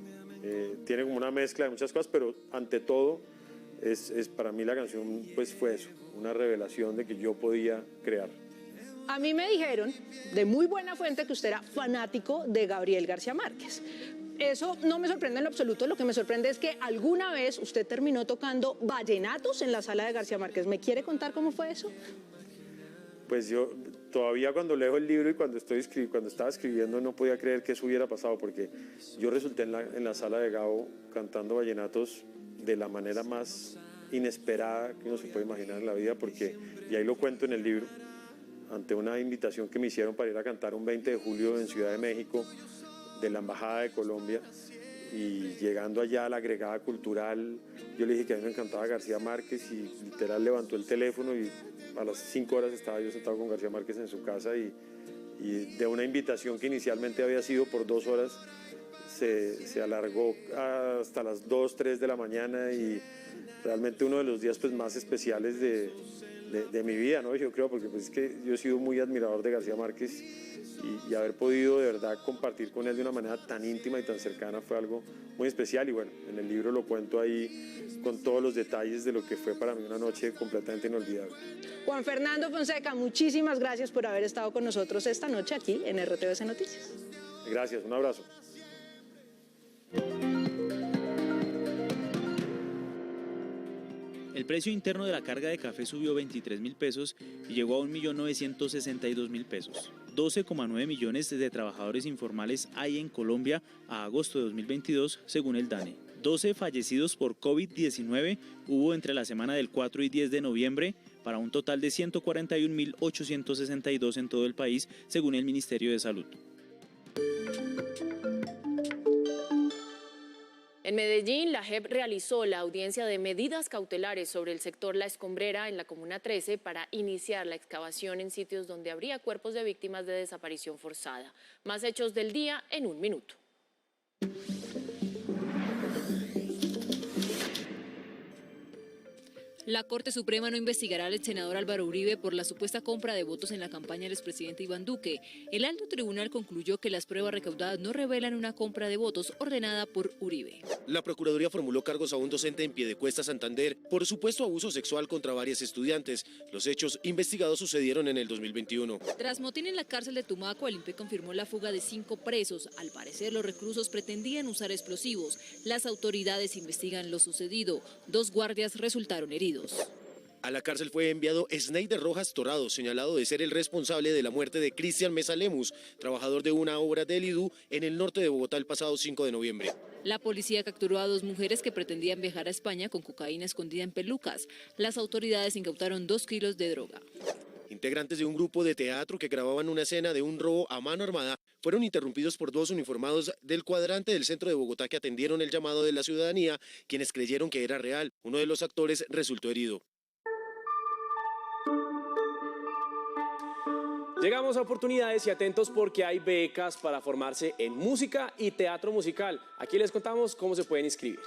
tiene como una mezcla de muchas cosas, pero ante todo es para mí la canción pues fue eso, una revelación de que yo podía crear. A mí me dijeron de muy buena fuente que usted era fanático de Gabriel García Márquez. Eso no me sorprende en lo absoluto, lo que me sorprende es que alguna vez usted terminó tocando vallenatos en la sala de García Márquez. ¿Me quiere contar cómo fue eso? Pues yo todavía cuando leo el libro y cuando estaba escribiendo no podía creer que eso hubiera pasado, porque yo resulté en la sala de Gabo cantando vallenatos de la manera más inesperada que uno se puede imaginar en la vida, porque, y ahí lo cuento en el libro, ante una invitación que me hicieron para ir a cantar un 20 de julio en Ciudad de México, de la Embajada de Colombia, y llegando allá a la agregada cultural, yo le dije que a mí me encantaba García Márquez y literal levantó el teléfono y a las 5 horas estaba yo sentado con García Márquez en su casa y de una invitación que inicialmente había sido por 2 horas, se alargó hasta las 2, 3 de la mañana y realmente uno de los días pues, más especiales de mi vida, ¿no? Yo creo, porque pues, es que yo he sido muy admirador de García Márquez y haber podido de verdad compartir con él de una manera tan íntima y tan cercana fue algo muy especial y bueno, en el libro lo cuento ahí con todos los detalles de lo que fue para mí una noche completamente inolvidable. Juan Fernando Fonseca, muchísimas gracias por haber estado con nosotros esta noche aquí en RTVC Noticias. Gracias, un abrazo. El precio interno de la carga de café subió 23.000 pesos y llegó a 1.962.000 pesos. 12,9 millones de trabajadores informales hay en Colombia a agosto de 2022, según el DANE. 12 fallecidos por COVID-19 hubo entre la semana del 4 y 10 de noviembre, para un total de 141.862 en todo el país, según el Ministerio de Salud. En Medellín, la JEP realizó la audiencia de medidas cautelares sobre el sector La Escombrera en la Comuna 13 para iniciar la excavación en sitios donde habría cuerpos de víctimas de desaparición forzada. Más hechos del día en un minuto. La Corte Suprema no investigará al senador Álvaro Uribe por la supuesta compra de votos en la campaña del expresidente Iván Duque. El alto tribunal concluyó que las pruebas recaudadas no revelan una compra de votos ordenada por Uribe. La Procuraduría formuló cargos a un docente en Piedecuesta, Santander, por supuesto abuso sexual contra varias estudiantes. Los hechos investigados sucedieron en el 2021. Tras motín en la cárcel de Tumaco, el INPE confirmó la fuga de 5 presos. Al parecer, los reclusos pretendían usar explosivos. Las autoridades investigan lo sucedido. 2 guardias resultaron heridos. A la cárcel fue enviado Sneider Rojas Torrado, señalado de ser el responsable de la muerte de Cristian Mesa Lemus, trabajador de una obra del IDU en el norte de Bogotá el pasado 5 de noviembre. La policía capturó a 2 mujeres que pretendían viajar a España con cocaína escondida en pelucas. Las autoridades incautaron 2 kilos de droga. Integrantes de un grupo de teatro que grababan una escena de un robo a mano armada fueron interrumpidos por 2 uniformados del cuadrante del centro de Bogotá que atendieron el llamado de la ciudadanía, quienes creyeron que era real. Uno de los actores resultó herido. Llegamos a oportunidades y atentos porque hay becas para formarse en música y teatro musical. Aquí les contamos cómo se pueden inscribir.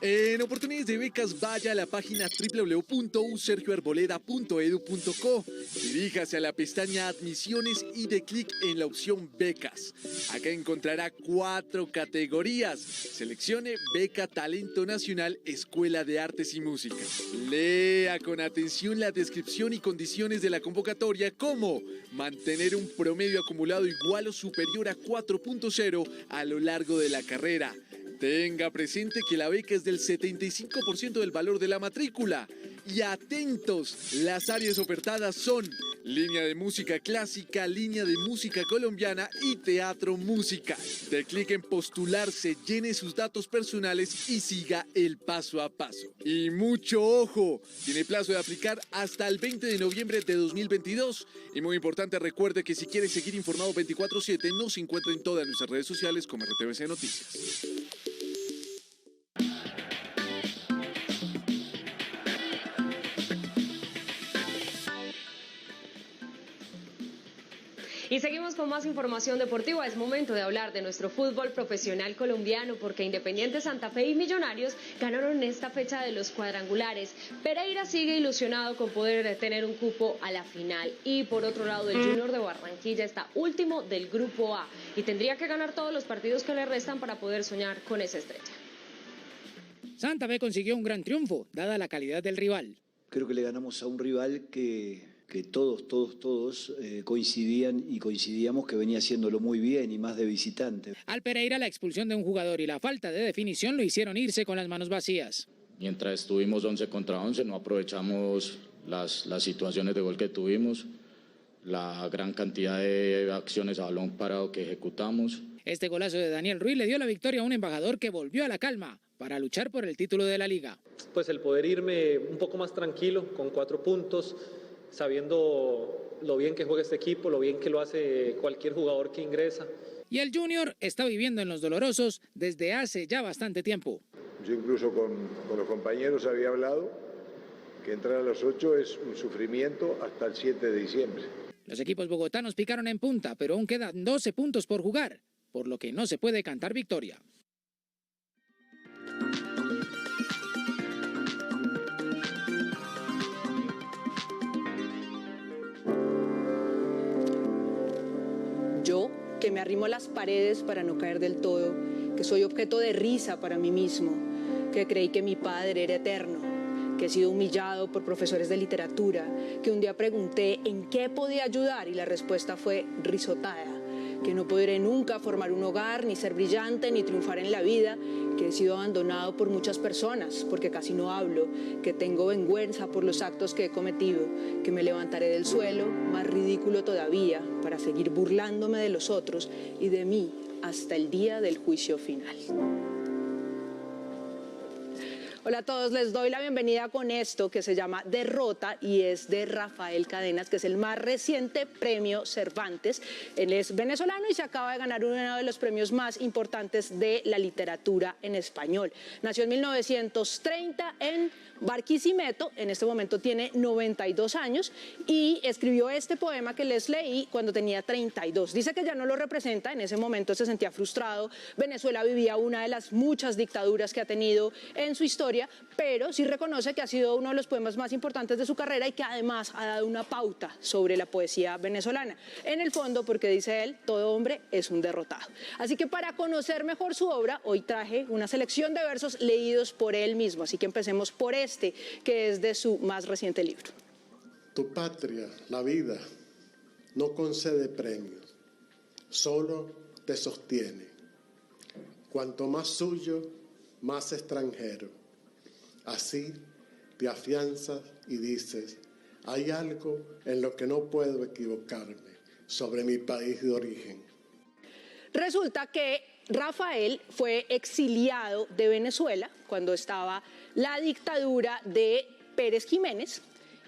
En oportunidades de becas, vaya a la página www.usergioarboleda.edu.co. Diríjase a la pestaña Admisiones y dé clic en la opción Becas. Acá encontrará 4 categorías. Seleccione Beca Talento Nacional Escuela de Artes y Música. Lea con atención la descripción y condiciones de la convocatoria, como mantener un promedio acumulado igual o superior a 4.0 a lo largo de la carrera. Tenga presente que la beca es del 75% del valor de la matrícula. Y atentos, las áreas ofertadas son línea de música clásica, línea de música colombiana y teatro musical. De clic en postularse, llene sus datos personales y siga el paso a paso. Y mucho ojo, tiene plazo de aplicar hasta el 20 de noviembre de 2022. Y muy importante, recuerde que si quiere seguir informado 24/7, nos encuentra en todas nuestras redes sociales como RTVC Noticias. Y seguimos con más información deportiva. Es momento de hablar de nuestro fútbol profesional colombiano, porque Independiente Santa Fe y Millonarios ganaron en esta fecha de los cuadrangulares. Pereira sigue ilusionado con poder tener un cupo a la final. Y por otro lado, el Junior de Barranquilla está último del Grupo A y tendría que ganar todos los partidos que le restan para poder soñar con esa estrella. Santa Fe consiguió un gran triunfo, dada la calidad del rival. Creo que le ganamos a un rival que todos coincidíamos que venía haciéndolo muy bien y más de visitante. Al Pereira, la expulsión de un jugador y la falta de definición lo hicieron irse con las manos vacías. Mientras estuvimos 11 contra 11, no aprovechamos las situaciones de gol que tuvimos, la gran cantidad de acciones a balón parado que ejecutamos. Este golazo de Daniel Ruiz le dio la victoria a un embajador que volvió a la calma para luchar por el título de la liga. Pues el poder irme un poco más tranquilo, con 4 puntos, sabiendo lo bien que juega este equipo, lo bien que lo hace cualquier jugador que ingresa. Y el Junior está viviendo en Los Dolorosos desde hace ya bastante tiempo. Yo incluso con los compañeros había hablado que entrar a los 8 es un sufrimiento hasta el 7 de diciembre. Los equipos bogotanos picaron en punta, pero aún quedan 12 puntos por jugar, por lo que no se puede cantar victoria. Yo, que me arrimo a las paredes para no caer del todo, que soy objeto de risa para mí mismo, que creí que mi padre era eterno, que he sido humillado por profesores de literatura, que un día pregunté en qué podía ayudar y la respuesta fue risotada, que no podré nunca formar un hogar, ni ser brillante, ni triunfar en la vida, que he sido abandonado por muchas personas, porque casi no hablo, que tengo vergüenza por los actos que he cometido, que me levantaré del suelo, más ridículo todavía, para seguir burlándome de los otros y de mí hasta el día del juicio final. Hola a todos, les doy la bienvenida con esto que se llama Derrota y es de Rafael Cadenas, que es el más reciente premio Cervantes. Él es venezolano y se acaba de ganar uno de los premios más importantes de la literatura en español. Nació en 1930 en Barquisimeto, en este momento tiene 92 años y escribió este poema que les leí cuando tenía 32. Dice que ya no lo representa, en ese momento se sentía frustrado. Venezuela vivía una de las muchas dictaduras que ha tenido en su historia, pero sí reconoce que ha sido uno de los poemas más importantes de su carrera y que además ha dado una pauta sobre la poesía venezolana. En el fondo, porque dice él, todo hombre es un derrotado. Así que para conocer mejor su obra, hoy traje una selección de versos leídos por él mismo. Así que empecemos por este, que es de su más reciente libro. Tu patria, la vida, no concede premios, solo te sostiene. Cuanto más suyo, más extranjero. Así te afianzas y dices, hay algo en lo que no puedo equivocarme sobre mi país de origen. Resulta que Rafael fue exiliado de Venezuela cuando estaba la dictadura de Pérez Jiménez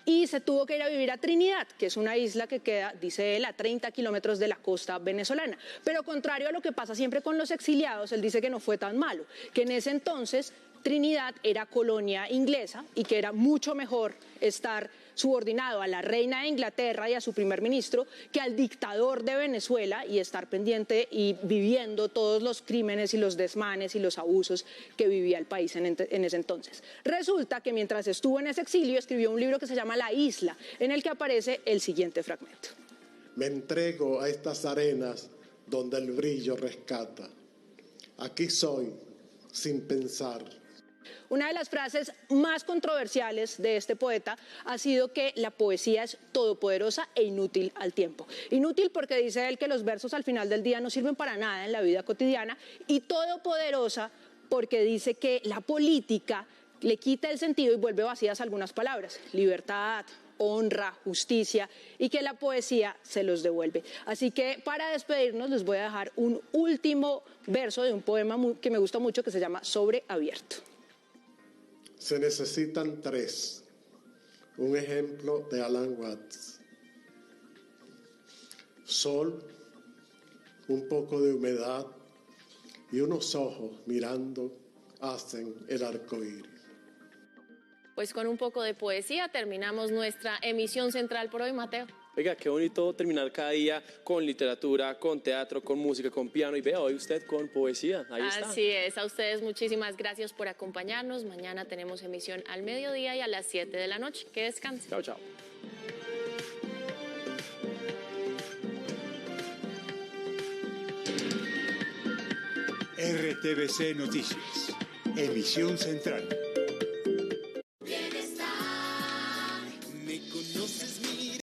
y se tuvo que ir a vivir a Trinidad, que es una isla que queda, dice él, a 30 kilómetros de la costa venezolana. Pero contrario a lo que pasa siempre con los exiliados, él dice que no fue tan malo, que en ese entonces Trinidad era colonia inglesa y que era mucho mejor estar subordinado a la reina de Inglaterra y a su primer ministro que al dictador de Venezuela y estar pendiente y viviendo todos los crímenes y los desmanes y los abusos que vivía el país en ese entonces. Resulta que mientras estuvo en ese exilio escribió un libro que se llama La Isla, en el que aparece el siguiente fragmento. Me entrego a estas arenas donde el brillo rescata. Aquí soy, sin pensar. Una de las frases más controversiales de este poeta ha sido que la poesía es todopoderosa e inútil al tiempo. Inútil porque dice él que los versos al final del día no sirven para nada en la vida cotidiana, y todopoderosa porque dice que la política le quita el sentido y vuelve vacías algunas palabras: libertad, honra, justicia, y que la poesía se los devuelve. Así que para despedirnos les voy a dejar un último verso de un poema que me gusta mucho, que se llama Sobre Abierto. Se necesitan tres. Un ejemplo de Alan Watts. Sol, un poco de humedad y unos ojos mirando hacen el arco iris. Pues con un poco de poesía terminamos nuestra emisión central por hoy, Mateo. Oiga, qué bonito terminar cada día con literatura, con teatro, con música, con piano, y vea hoy usted con poesía. Ahí está. Así es, a ustedes muchísimas gracias por acompañarnos. Mañana tenemos emisión al mediodía y a las 7 de la noche. Que descansen. Chao, chao. RTBC Noticias, emisión central.